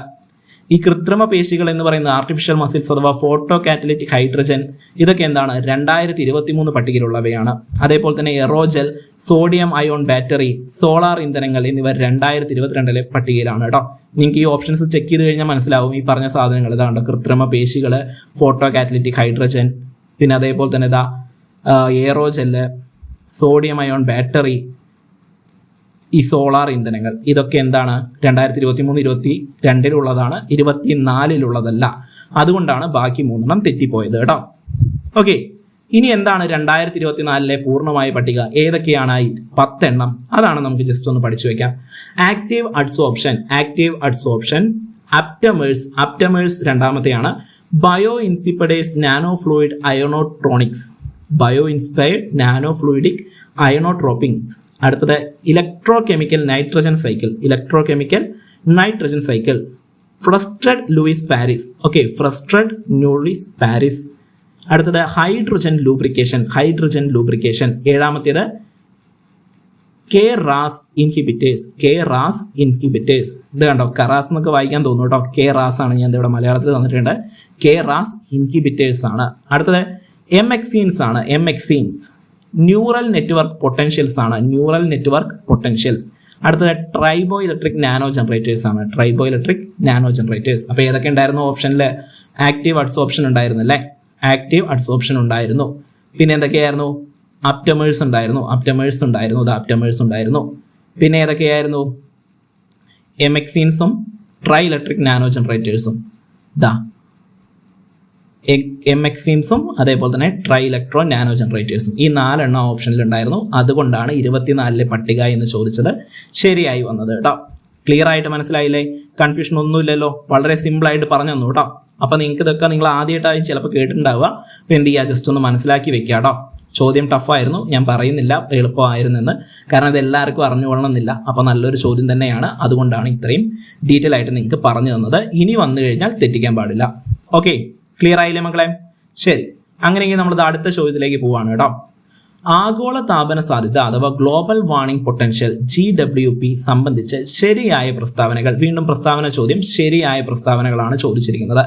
ഈ കൃത്രിമ പേശികൾ എന്ന് പറയുന്ന ആർട്ടിഫിഷ്യൽ മസിൽസ് അഥവാ ഫോട്ടോ കാറ്റലിറ്റിക് ഹൈഡ്രജൻ, ഇതൊക്കെ എന്താണ് 2023 പട്ടികയിലുള്ളവയാണ്. അതേപോലെ തന്നെ എറോജൽ, സോഡിയം അയോൺ ബാറ്ററി, സോളാർ ഇന്ധനങ്ങൾ എന്നിവ 2022 പട്ടികയിലാണ് കേട്ടോ. നിങ്ങൾക്ക് ഈ ഓപ്ഷൻസ് ചെക്ക് ചെയ്ത് കഴിഞ്ഞാൽ മനസ്സിലാവും ഈ പറഞ്ഞ സാധനങ്ങൾ ഇതാണ്ട് കൃത്രിമ പേശികൾ, ഫോട്ടോ കാറ്റലിറ്റിക് ഹൈഡ്രജൻ, പിന്നെ അതേപോലെ തന്നെ ഇതാ എയറോജെല്, സോഡിയം അയോൺ ബാറ്ററി, ഈ സോളാർ ഇന്ധനങ്ങൾ, ഇതൊക്കെ എന്താണ് 2023-22 24 അതുകൊണ്ടാണ് ബാക്കി 3 തെറ്റിപ്പോയത് കേട്ടോ. ഓക്കെ, ഇനി എന്താണ് 2024 പൂർണ്ണമായ പട്ടിക? ഏതൊക്കെയാണ്? 10 എണ്ണം. അതാണ് നമുക്ക് ജസ്റ്റ് ഒന്ന് പഠിച്ചു വെക്കാം. ആക്റ്റീവ് അഡ്സോർപ്ഷൻ, അപ്റ്റമേഴ്സ് രണ്ടാമത്തെയാണ്. Bioinspired nanofluid iontronics, bioinspired nanofluidic iontronics. അടുത്തത് electrochemical nitrogen cycle, frustrated Lewis pairs. അടുത്തത് ഹൈഡ്രജൻ ലൂബ്രിക്കേഷൻ. ഏഴാമത്തേത് കെ റാസ് ഇൻഹിബിറ്റേഴ്സ്. ഇത് കണ്ടോ, കറാസ് എന്നൊക്കെ വായിക്കാൻ തോന്നുന്നു കേട്ടോ. കെ റാസ് ആണ്, ഞാൻ ഇവിടെ മലയാളത്തിൽ തന്നിട്ടുണ്ട്. കെ റാസ് ഇൻഹിബിറ്റേഴ്സ് ആണ്. അടുത്തത് എംഎക്സീൻസ് ആണ്. Neural network potentials. അടുത്തത് ട്രൈബോ ഇലക്ട്രിക് നാനോ ജനറേറ്റേഴ്സ് ആണ്. അപ്പോൾ ഏതൊക്കെ ഉണ്ടായിരുന്നു ഓപ്ഷനിൽ? ആക്റ്റീവ് അഡ്സോർപ്ഷൻ ഉണ്ടായിരുന്നു. പിന്നെ എന്തൊക്കെയായിരുന്നു? അപ്റ്റമേഴ്സ് ഉണ്ടായിരുന്നു. പിന്നെ ഏതൊക്കെയായിരുന്നു? എംഎക്സീൻസും ട്രൈ ഇലക്ട്രിക് നാനോ ജനറേറ്റേഴ്സും. എംഎക്സീംസും അതേപോലെ തന്നെ ട്രൈ ഇലക്ട്രോ നാനോ ജനറേറ്റേഴ്സും, ഈ 4 എണ്ണം ഓപ്ഷനിലുണ്ടായിരുന്നു. അതുകൊണ്ടാണ് 24 പട്ടിക എന്ന് ചോദിച്ചത് ശരിയായി വന്നത് കേട്ടോ. ക്ലിയർ ആയിട്ട് മനസ്സിലായില്ലേ? കൺഫ്യൂഷൻ ഒന്നുമില്ലല്ലോ, വളരെ സിമ്പിൾ ആയിട്ട് പറഞ്ഞു തന്നു കേട്ടോ. അപ്പോൾ നിങ്ങൾക്ക് ഇതൊക്കെ നിങ്ങൾ ആദ്യമായിട്ടായി ചിലപ്പോൾ കേട്ടിട്ടുണ്ടാവുക. അപ്പോൾ എന്ത് ചെയ്യുക, ജസ്റ്റ് ഒന്ന് മനസ്സിലാക്കി വെക്കുക കേട്ടോ. ചോദ്യം ടഫായിരുന്നു, ഞാൻ പറയുന്നില്ല എളുപ്പമായിരുന്നെന്ന്, കാരണം ഇത് എല്ലാവർക്കും അറിഞ്ഞുകൊള്ളണമെന്നില്ല. അപ്പോൾ നല്ലൊരു ചോദ്യം തന്നെയാണ്, അതുകൊണ്ടാണ് ഇത്രയും ഡീറ്റെയിൽ ആയിട്ട് നിങ്ങൾക്ക് പറഞ്ഞു തന്നത്. ഇനി വന്നു കഴിഞ്ഞാൽ തെറ്റിക്കാൻ പാടില്ല. ഓക്കെ, ക്ലിയർ ആയില്ലേ മക്കളെ? ശരി, അങ്ങനെയെങ്കിൽ നമ്മൾ അടുത്ത ചോദ്യത്തിലേക്ക് പോവാണ് കേട്ടോ. ആഗോള താപന സാധ്യത അഥവാ ഗ്ലോബൽ വാർമിംഗ് പൊട്ടൻഷ്യൽ GWP സംബന്ധിച്ച് ശരിയായ പ്രസ്താവനകൾ. വീണ്ടും പ്രസ്താവന ചോദ്യം, ശരിയായ പ്രസ്താവനകളാണ് ചോദിച്ചിരിക്കുന്നത്.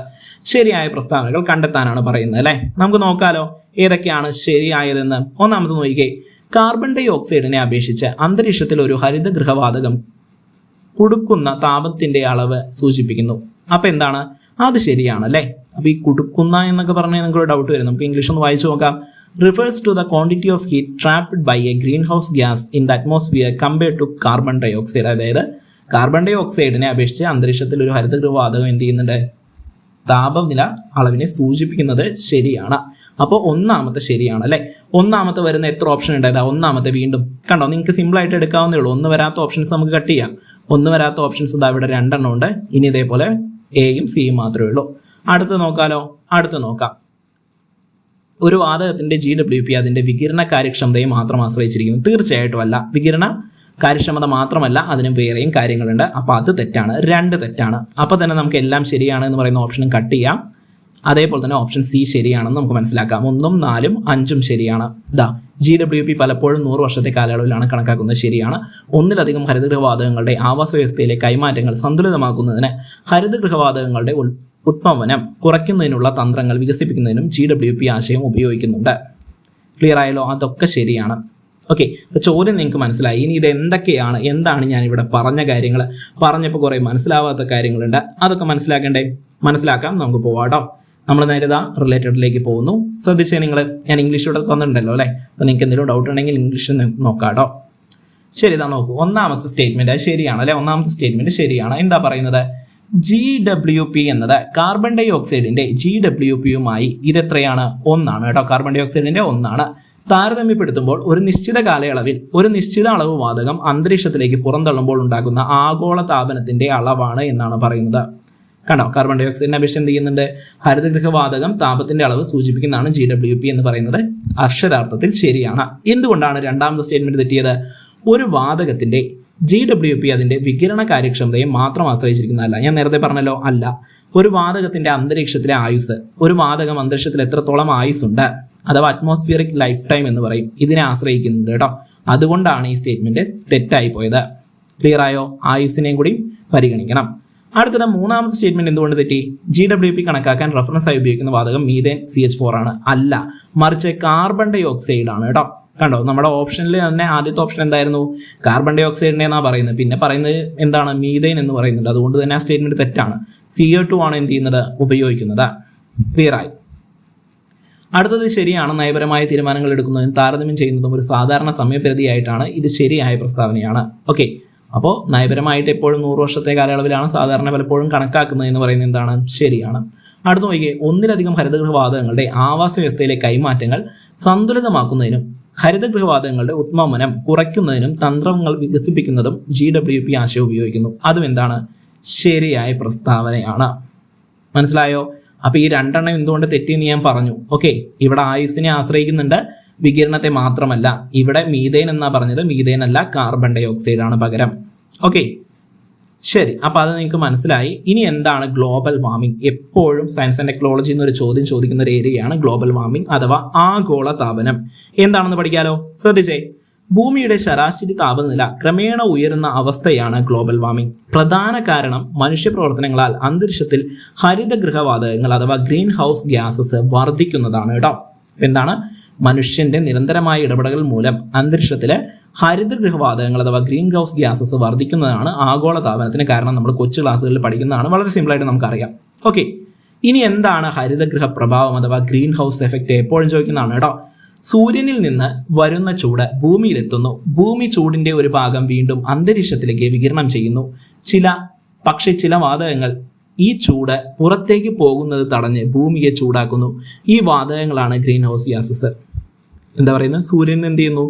ശരിയായ പ്രസ്താവനകൾ കണ്ടെത്താനാണ് പറയുന്നത് അല്ലേ. നമുക്ക് നോക്കാലോ ഏതൊക്കെയാണ് ശരിയായതെന്ന്. ഒന്നാമത് നോക്കിക്കേ, കാർബൺ ഡൈ ഓക്സൈഡിനെ അപേക്ഷിച്ച് അന്തരീക്ഷത്തിൽ ഒരു ഹരിതഗൃഹവാതകം കുടുക്കുന്ന താപത്തിന്റെ അളവ് സൂചിപ്പിക്കുന്നു. അപ്പം എന്താണ്? അത് ശരിയാണ് അല്ലേ. അപ്പോൾ ഈ കുടുക്കുന്ന എന്നൊക്കെ പറഞ്ഞാൽ നിങ്ങൾക്ക് ഡൗട്ട് വരും. നമുക്ക് ഇംഗ്ലീഷ് ഒന്ന് വായിച്ചു നോക്കാം. Refers to the quantity of heat trapped by a green house gas in the atmosphere compared to carbon dioxide. അതായത് കാർബൺ ഡൈ ഓക്സൈഡിനെ അപേക്ഷിച്ച് അന്തരീക്ഷത്തിൽ ഒരു ഹരിതഗൃഹവാതകം എന്ത് ചെയ്യുന്നുണ്ട്? താപനില അളവിനെ സൂചിപ്പിക്കുന്നത് ശരിയാണ്. അപ്പോൾ ഒന്നാമത്തെ ശരിയാണ് അല്ലേ. ഒന്നാമത്തെ വരുന്ന എത്ര ഓപ്ഷൻ ഉണ്ടായത്? ഒന്നാമത്തെ വീണ്ടും കണ്ടോ, നിങ്ങൾക്ക് സിമ്പിളായിട്ട് എടുക്കാവുന്നേ ഉള്ളൂ. ഒന്ന് വരാത്ത ഓപ്ഷൻസ് നമുക്ക് കട്ട് ചെയ്യാം. ഒന്ന് വരാത്ത ഓപ്ഷൻസ് ഇതാ ഇവിടെ 2 എണ്ണം ഉണ്ട്. ഇനി ഇതേപോലെ എയും സിയും മാത്രമേ ഉള്ളൂ. അടുത്ത് നോക്കാം. ഒരു വാതകത്തിന്റെ GWP അതിന്റെ വികിരണ കാര്യക്ഷമതയെ മാത്രം ആശ്രയിച്ചിരിക്കുന്നു. തീർച്ചയായിട്ടും അല്ല. വികിരണ കാര്യക്ഷമത മാത്രമല്ല, അതിന് വേറെയും കാര്യങ്ങളുണ്ട്. അപ്പോൾ അത് തെറ്റാണ്. 2 തെറ്റാണ്. അപ്പോൾ തന്നെ നമുക്ക് എല്ലാം ശരിയാണ് എന്ന് പറയുന്ന ഓപ്ഷനും കട്ട് ചെയ്യാം. അതേപോലെ തന്നെ ഓപ്ഷൻ സി ശരിയാണെന്ന് നമുക്ക് മനസ്സിലാക്കാം. 1, 4, 5 ശരിയാണ്. GWP പലപ്പോഴും 100 വർഷത്തെ കാലയളവിലാണ് കണക്കാക്കുന്നത്. ശരിയാണ്. ഒന്നിലധികം ഹരിതഗൃഹവാതകങ്ങളുടെ ആവാസ വ്യവസ്ഥയിലെ കൈമാറ്റങ്ങൾ സന്തുലിതമാക്കുന്നതിന് ഹരിതഗൃഹവാതകങ്ങളുടെ ഉത്പന്നം കുറയ്ക്കുന്നതിനുള്ള തന്ത്രങ്ങൾ വികസിപ്പിക്കുന്നതിനും GWP ആശയം ഉപയോഗിക്കുന്നുണ്ട്. ക്ലിയർ ആയല്ലോ? അതൊക്കെ ശരിയാണ്. ഓക്കെ, അപ്പോൾ ചോദ്യം നിങ്ങൾക്ക് മനസ്സിലായി. ഇനി ഇത് എന്താണ് ഞാനിവിടെ പറഞ്ഞ കാര്യങ്ങൾ? പറഞ്ഞപ്പോൾ കുറേ മനസ്സിലാവാത്ത കാര്യങ്ങളുണ്ട്. അതൊക്കെ മനസ്സിലാക്കാം. നമുക്ക് പോവാട്ടോ. നമ്മൾ നേരെ റിലേറ്റഡിലേക്ക് പോകുന്നു. ശ്രദ്ധിച്ചേ നിങ്ങൾ, ഞാൻ ഇംഗ്ലീഷ് ഇവിടെ തന്നിട്ടുണ്ടല്ലോ അല്ലേ. അപ്പോൾ നിങ്ങൾക്ക് എന്തെങ്കിലും ഡൗട്ട് ഉണ്ടെങ്കിൽ ഇംഗ്ലീഷിൽ നോക്കാം കേട്ടോ. ശരി, നോക്കൂ. ഒന്നാമത്തെ സ്റ്റേറ്റ്മെന്റ് ശരിയാണ് അല്ലേ. ഒന്നാമത്തെ സ്റ്റേറ്റ്മെന്റ് ശരിയാണ്. എന്താ പറയുന്നത്? GWP എന്നത് കാർബൺ ഡൈ ഓക്സൈഡിന്റെ GWPയുമായി ഇതെത്രയാണ്? 1 ആണ് കേട്ടോ. കാർബൺ ഡൈ ഓക്സൈഡിന്റെ 1 ആണ്. താരതമ്യപ്പെടുത്തുമ്പോൾ ഒരു നിശ്ചിത കാലയളവിൽ ഒരു നിശ്ചിത അളവ് വാതകം അന്തരീക്ഷത്തിലേക്ക് പുറന്തള്ളുമ്പോൾ ഉണ്ടാകുന്ന ആഗോള താപനത്തിന്റെ അളവാണ് എന്നാണ് പറയുന്നത്. കണ്ടോ, കാർബൺ ഡൈ ഓക്സൈഡിനെ അപേക്ഷിച്ച് എന്ത് ചെയ്യുന്നുണ്ട്? ഹരിതഗൃഹവാതകം താപത്തിന്റെ അളവ് സൂചിപ്പിക്കുന്നതാണ് GWP എന്ന് പറയുന്നത്. അക്ഷരാർത്ഥത്തിൽ ശരിയാണ്. എന്തുകൊണ്ടാണ് രണ്ടാമത്തെ സ്റ്റേറ്റ്മെന്റ് തെറ്റിയത്? ഒരു വാതകത്തിന്റെ GWP അതിൻ്റെ വികിരണ കാര്യക്ഷമതയെ മാത്രം ആശ്രയിച്ചിരിക്കുന്നതല്ല. ഞാൻ നേരത്തെ പറഞ്ഞല്ലോ, അല്ല. ഒരു വാതകത്തിൻ്റെ അന്തരീക്ഷത്തിലെ ആയുസ്, ഒരു വാതകം അന്തരീക്ഷത്തിൽ എത്രത്തോളം ആയുസ്സുണ്ട്, അഥവാ അറ്റ്മോസ്ഫിയറിക് ലൈഫ് ടൈം എന്ന് പറയും, ഇതിനെ ആശ്രയിക്കുന്നുണ്ട് കേട്ടോ. അതുകൊണ്ടാണ് ഈ സ്റ്റേറ്റ്മെൻറ്റ് തെറ്റായി പോയത്. ക്ലിയർ ആയോ? ആയുസിനെയും കൂടി പരിഗണിക്കണം. അടുത്തത് മൂന്നാമത്തെ സ്റ്റേറ്റ്മെന്റ് എന്തുകൊണ്ട് തെറ്റി? GWP കണക്കാക്കാൻ റെഫറൻസ് ആയി ഉപയോഗിക്കുന്ന വാതകം മീഥേൻ CH4 ആണ്. അല്ല, മറിച്ച് കാർബൺ ഡൈ ഓക്സൈഡ് ആണ് കേട്ടോ. കണ്ടോ, നമ്മുടെ ഓപ്ഷനിൽ തന്നെ ആദ്യത്തെ ഓപ്ഷൻ എന്തായിരുന്നു? കാർബൺ ഡൈ ഓക്സൈഡിനെ എന്നാണ് പറയുന്നത്. പിന്നെ പറയുന്നത് എന്താണ്? മീഥേൻ എന്ന് പറയുന്നുണ്ട്. അതുകൊണ്ട് തന്നെ ആ സ്റ്റേറ്റ്മെന്റ് തെറ്റാണ്. CO2 ആണ് എന്ത് ചെയ്യുന്നത്? ഉപയോഗിക്കുന്നത്. ക്ലിയർ ആയി? അടുത്തത് ശരിയാണ്. നയപരമായ തീരുമാനങ്ങൾ എടുക്കുന്നതും താരതമ്യം ചെയ്യുന്നതും ഒരു സാധാരണ സമയപരിധിയായിട്ടാണ്. ഇത് ശരിയായ പ്രസ്താവനയാണ്. ഓക്കെ, അപ്പോൾ നയപരമായിട്ട് എപ്പോഴും 100 വർഷത്തെ കാലയളവിലാണ് സാധാരണ പലപ്പോഴും കണക്കാക്കുന്നത് എന്ന് പറയുന്നത് എന്താണ്? ശരിയാണ്. അടുത്ത നോക്കിയേ, ഒന്നിലധികം ഹരിതഗൃഹവാതകങ്ങളുടെ ആവാസ വ്യവസ്ഥയിലെ കൈമാറ്റങ്ങൾ സന്തുലിതമാക്കുന്നതിനും ഹരിതഗൃഹവാതകങ്ങളുടെ ഉത്മമനം കുറയ്ക്കുന്നതിനും തന്ത്രങ്ങൾ വികസിപ്പിക്കുന്നതും GWP ആശയം ഉപയോഗിക്കുന്നു. അതും എന്താണ്? ശരിയായ പ്രസ്താവനയാണ്. മനസ്സിലായോ? അപ്പോൾ ഈ രണ്ടെണ്ണം എന്തുകൊണ്ട് തെറ്റിയെന്ന് ഞാൻ പറഞ്ഞു. ഓക്കെ, ഇവിടെ ആയുസിനെ ആശ്രയിക്കുന്നുണ്ട്, വികിരണത്തെ മാത്രമല്ല. ഇവിടെ മീഥേൻ എന്നാ പറഞ്ഞത്, മീഥേൻ അല്ല, കാർബൺ ഡൈ ഓക്സൈഡ് ആണ് പകരം. ഓക്കെ, ശരി. അപ്പോൾ അത് നിങ്ങൾക്ക് മനസ്സിലായി. ഇനി എന്താണ് ഗ്ലോബൽ വാർമിംഗ്? എപ്പോഴും സയൻസ് ആൻഡ് ടെക്നോളജി എന്നൊരു ചോദ്യം ചോദിക്കുന്ന ഒരു ഏരിയയാണ് ഗ്ലോബൽ വാർമിംഗ് അഥവാ ആഗോള താപനം. എന്താണെന്ന് പഠിക്കാലോ? ശ്രദ്ധിച്ചേ. ഭൂമിയുടെ ശരാശരി താപനില ക്രമേണ ഉയരുന്ന അവസ്ഥയാണ് ഗ്ലോബൽ വാർമിംഗ്. പ്രധാന കാരണം മനുഷ്യപ്രവർത്തനങ്ങളാൽ അന്തരീക്ഷത്തിൽ ഹരിതഗൃഹവാതകങ്ങൾ അഥവാ ഗ്രീൻ ഹൗസ് ഗ്യാസസ് വർദ്ധിക്കുന്നതാണ് കേട്ടോ. എന്താണ്? മനുഷ്യന്റെ നിരന്തരമായ ഇടപെടൽ മൂലം അന്തരീക്ഷത്തിലെ ഹരിതഗൃഹവാതകങ്ങൾ അഥവാ ഗ്രീൻ ഹൗസ് ഗ്യാസസ് വർദ്ധിക്കുന്നതാണ് ആഗോള താപനത്തിന് കാരണം. നമ്മൾ കൊച്ചു ക്ലാസ്സുകളിൽ പഠിക്കുന്നതാണ്, വളരെ സിമ്പിളായിട്ട് നമുക്കറിയാം. ഓക്കെ, ഇനി എന്താണ് ഹരിതഗൃഹ പ്രഭാവം അഥവാ ഗ്രീൻ ഹൗസ് എഫക്റ്റ്? എപ്പോഴും ചോദിക്കുന്നതാണ് കേട്ടോ. സൂര്യനിൽ നിന്ന് വരുന്ന ചൂട് ഭൂമിയിലെത്തുന്നു. ഭൂമി ചൂടിന്റെ ഒരു ഭാഗം വീണ്ടും അന്തരീക്ഷത്തിലേക്ക് വികിരണം ചെയ്യുന്നു. പക്ഷേ ചില വാതകങ്ങൾ ഈ ചൂട് പുറത്തേക്ക് പോകുന്നത് തടഞ്ഞ് ഭൂമിയെ ചൂടാക്കുന്നു. ഈ വാതകങ്ങളാണ് ഗ്രീൻ ഹൗസ് ഗ്യാസസ്. എന്താ പറയുന്നത്? സൂര്യനിൽ നിന്ന് എന്ത് ചെയ്യുന്നു?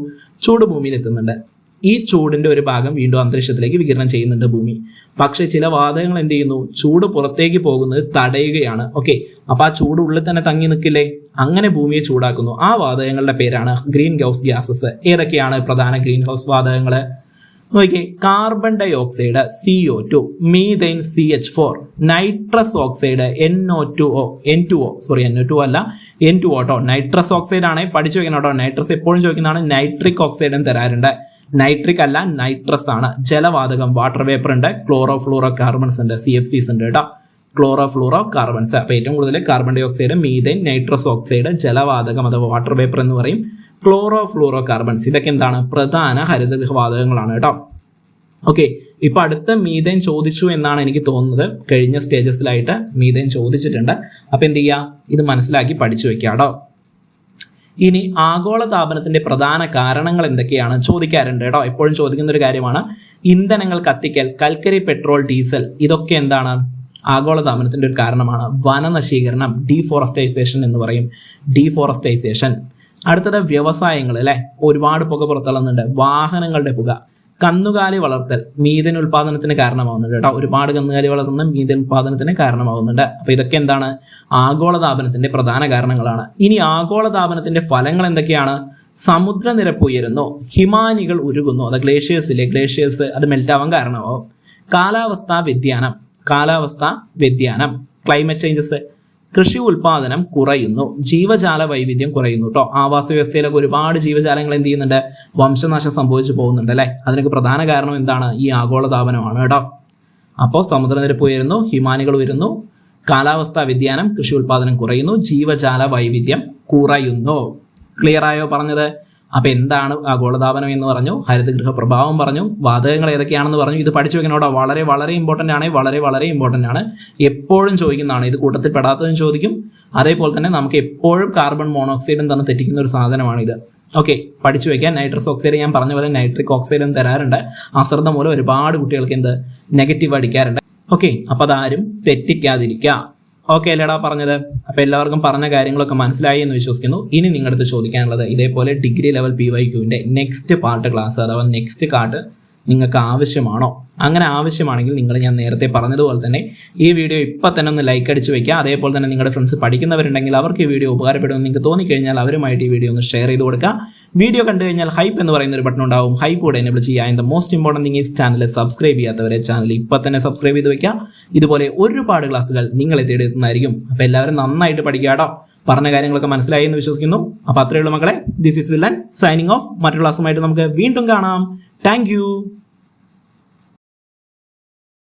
ചൂട് ഭൂമിയിൽ എത്തുന്നുണ്ട്. ഈ ചൂടിന്റെ ഒരു ഭാഗം വീണ്ടും അന്തരീക്ഷത്തിലേക്ക് വികിരണം ചെയ്യുന്നുണ്ട് ഭൂമി. പക്ഷേ ചില വാതകങ്ങൾ എന്ത് ചെയ്യുന്നു? ചൂട് പുറത്തേക്ക് പോകുന്നത് തടയുകയാണ്. ഓക്കെ, അപ്പൊ ആ ചൂട് ഉള്ളിൽ തന്നെ തങ്ങി നിൽക്കില്ലേ? അങ്ങനെ ഭൂമിയെ ചൂടാക്കുന്നു. ആ വാതകങ്ങളുടെ പേരാണ് ഗ്രീൻ ഹൗസ് ഗ്യാസസ്. ഏതൊക്കെയാണ് പ്രധാന ഗ്രീൻ ഹൗസ് വാതകങ്ങൾ? നോക്കിയേ, carbon dioxide CO2, methane CH4, nitrous oxide NO2 അല്ല N2O കേട്ടോ. നൈട്രസ് ഓക്സൈഡ് ആണ്, പഠിച്ചു വെക്കണം കേട്ടോ. നൈട്രസ് എപ്പോഴും ചോദിക്കുന്നതാണ്. നൈട്രിക് ഓക്സൈഡ് എന്ന് തരാറുണ്ട്. നൈട്രിക് അല്ല, നൈട്രസ് ആണ്. ജലവാതകം, വാട്ടർ വേപ്പർ ഉണ്ട്, ക്ലോറോഫ്ലൂറോ കാർബൺസ് ഉണ്ട്, CFCs ഉണ്ട് കേട്ടോ. Chlorofluorocarbons. അപ്പോൾ ഏറ്റവും കൂടുതൽ carbon dioxide, methane, nitrous oxide, ജലവാതകം അഥവാ വാട്ടർ വേപ്പർ എന്ന് പറയും, ക്ലോറോഫ്ലൂറോ കാർബൺസ്. ഇതൊക്കെ എന്താണ്? പ്രധാന ഹരിതഗൃഹവാതകങ്ങളാണ് കേട്ടോ. ഓക്കെ, ഇപ്പൊ അടുത്ത മീഥൈൻ ചോദിച്ചു എന്നാണ് എനിക്ക് തോന്നുന്നത്. കഴിഞ്ഞ സ്റ്റേജസിലായിട്ട് മീഥൈൻ ചോദിച്ചിട്ടുണ്ട്. അപ്പൊ എന്ത് ചെയ്യുക? ഇത് മനസ്സിലാക്കി പഠിച്ചു വെക്കുക കേട്ടോ. ഇനി ആഗോള താപനത്തിന്റെ പ്രധാന കാരണങ്ങൾ എന്തൊക്കെയാണ് ചോദിക്കാറുണ്ട് കേട്ടോ. എപ്പോഴും ചോദിക്കുന്ന ഒരു കാര്യമാണ്. ഇന്ധനങ്ങൾ കത്തിക്കൽ, കൽക്കരി, പെട്രോൾ, ഡീസൽ, ഇതൊക്കെ എന്താണ്? ആഗോള താപനത്തിന്റെ ഒരു കാരണമാണ്. വനനശീകരണം, ഡീഫോറസ്റ്റൈസേഷൻ എന്ന് പറയും, ഡീഫോറസ്റ്റൈസേഷൻ. അടുത്തത് വ്യവസായങ്ങൾ അല്ലെ, ഒരുപാട് പുക പുറത്തള്ളുന്നുണ്ട്. വാഹനങ്ങളുടെ പുക, കന്നുകാലി വളർത്തൽ മീഥേൻ ഉൽപാദനത്തിന് കാരണമാകുന്നുണ്ട് കേട്ടോ. ഒരുപാട് കന്നുകാലി വളർത്തുന്ന മീഥേൻ ഉൽപാദനത്തിന് കാരണമാകുന്നുണ്ട്. അപ്പൊ ഇതൊക്കെ എന്താണ്? ആഗോളതാപനത്തിന്റെ പ്രധാന കാരണങ്ങളാണ്. ഇനി ആഗോളതാപനത്തിന്റെ ഫലങ്ങൾ എന്തൊക്കെയാണ്? സമുദ്രനിരപ്പ് ഉയരുന്നു, ഹിമാനികൾ ഉരുകുന്നു, അത് ഗ്ലേഷ്യേഴ്സ് അത് മെൽറ്റാവാൻ കാരണമാവും. കാലാവസ്ഥാ വ്യതിയാനം ക്ലൈമറ്റ് ചേഞ്ചസ്, കൃഷി ഉൽപാദനം കുറയുന്നു, ജീവജാല വൈവിധ്യം കുറയുന്നു കേട്ടോ. ആവാസ വ്യവസ്ഥയിലൊക്കെ ഒരുപാട് ജീവജാലങ്ങൾ എന്ത് ചെയ്യുന്നുണ്ട്? വംശനാശം സംഭവിച്ചു പോകുന്നുണ്ട് അല്ലേ. അതിനൊക്കെ പ്രധാന കാരണം എന്താണ്? ഈ ആഗോളതാപനമാണ് കേട്ടോ. അപ്പോൾ സമുദ്രനിരപ്പ് ഉയരുന്നു, ഹിമാനികൾ ഉയരുന്നു, കാലാവസ്ഥാ വ്യതിയാനം, കൃഷി ഉൽപാദനം കുറയുന്നു, ജീവജാല വൈവിധ്യം കുറയുന്നു. ക്ലിയർ ആയോ പറഞ്ഞത്? അപ്പൊ എന്താണ് ആഗോളതാപനം എന്ന് പറഞ്ഞു, ഹരിതഗൃഹ പ്രഭാവം പറഞ്ഞു, വാതകങ്ങൾ ഏതൊക്കെയാണെന്ന് പറഞ്ഞു. ഇത് പഠിച്ചു വെക്കണോട്ടോ. വളരെ വളരെ ഇമ്പോർട്ടൻ്റ് ആണ്, വളരെ ഇമ്പോർട്ടൻ്റ് ആണ്. എപ്പോഴും ചോദിക്കുന്നതാണ്. ഇത് കൂട്ടത്തിൽ പെടാത്തതും ചോദിക്കും. അതേപോലെ തന്നെ നമുക്ക് എപ്പോഴും കാർബൺ മോണോക്സൈഡും തന്നെ തെറ്റിക്കുന്ന ഒരു സാധനമാണ് ഇത്. ഓക്കെ, പഠിച്ചു വെക്കാൻ. നൈട്രസ് ഓക്സൈഡ് ഞാൻ പറഞ്ഞ പോലെ നൈട്രിക് ഓക്സൈഡും തരാറുണ്ട്. അശ്രദ്ധ മൂലം ഒരുപാട് കുട്ടികൾക്ക് നെഗറ്റീവ് അടിക്കാറുണ്ട്. ഓക്കെ, അപ്പൊ അതാരും തെറ്റിക്കാതിരിക്കുക. ഓക്കെ അല്ലേടാ പറഞ്ഞത്? അപ്പോൾ എല്ലാവർക്കും പറഞ്ഞ കാര്യങ്ങളൊക്കെ മനസ്സിലായി എന്ന് വിശ്വസിക്കുന്നു. ഇനി നിങ്ങളുടെ അടുത്ത് ചോദിക്കാനുള്ളത്, ഇതേപോലെ ഡിഗ്രി ലെവൽ PYQന്റെ നെക്സ്റ്റ് പാർട്ട് ക്ലാസ് അഥവാ നെക്സ്റ്റ് കാർഡ് നിങ്ങൾക്ക് ആവശ്യമാണോ? അങ്ങനെ ആവശ്യമാണെങ്കിൽ ഞാൻ നേരത്തെ പറഞ്ഞതുപോലെ തന്നെ ഈ വീഡിയോ ഇപ്പം തന്നെ ഒന്ന് ലൈക്ക് അടിച്ച് വെക്കുക. അതേപോലെ തന്നെ നിങ്ങളുടെ ഫ്രണ്ട്സ് പഠിക്കുന്നവരുണ്ടെങ്കിൽ അവർക്ക് ഈ വീഡിയോ ഉപകാരപ്പെടുമെന്ന് നിങ്ങൾക്ക് തോന്നിക്കഴിഞ്ഞാൽ അവരുമായിട്ട് ഈ വീഡിയോ ഒന്ന് ഷെയർ ചെയ്ത് കൊടുക്കുക. വീഡിയോ കണ്ടു കഴിഞ്ഞാൽ ഹൈപ്പ് എന്ന് പറയുന്ന ഒരു ബട്ടൺ ഉണ്ടാവും, ഹൈപ്പ് കൂടെ എനേബിൾ ചെയ്യുക. And the most important thing is channel subscribe ചെയ്യാത്തവരെ ചാനൽ ഇപ്പം തന്നെ സബ്സ്ക്രൈബ് ചെയ്ത് വെക്കുക. ഇതുപോലെ ഒരുപാട് ക്ലാസ്സുകൾ നിങ്ങളെ തേടിയെത്തുന്നതായിരിക്കും. അപ്പോൾ എല്ലാവരും നന്നായിട്ട് പഠിക്കുക കേട്ടോ. പറഞ്ഞ കാര്യങ്ങളൊക്കെ മനസ്സിലായി എന്ന് വിശ്വസിക്കുന്നു. അപ്പോൾ അത്രയേ ഉള്ളൂ മക്കളെ. This is villain signing off. മറ്റൊരു ക്ലാസ്സുമായിട്ട് നമുക്ക് വീണ്ടും കാണാം. താങ്ക്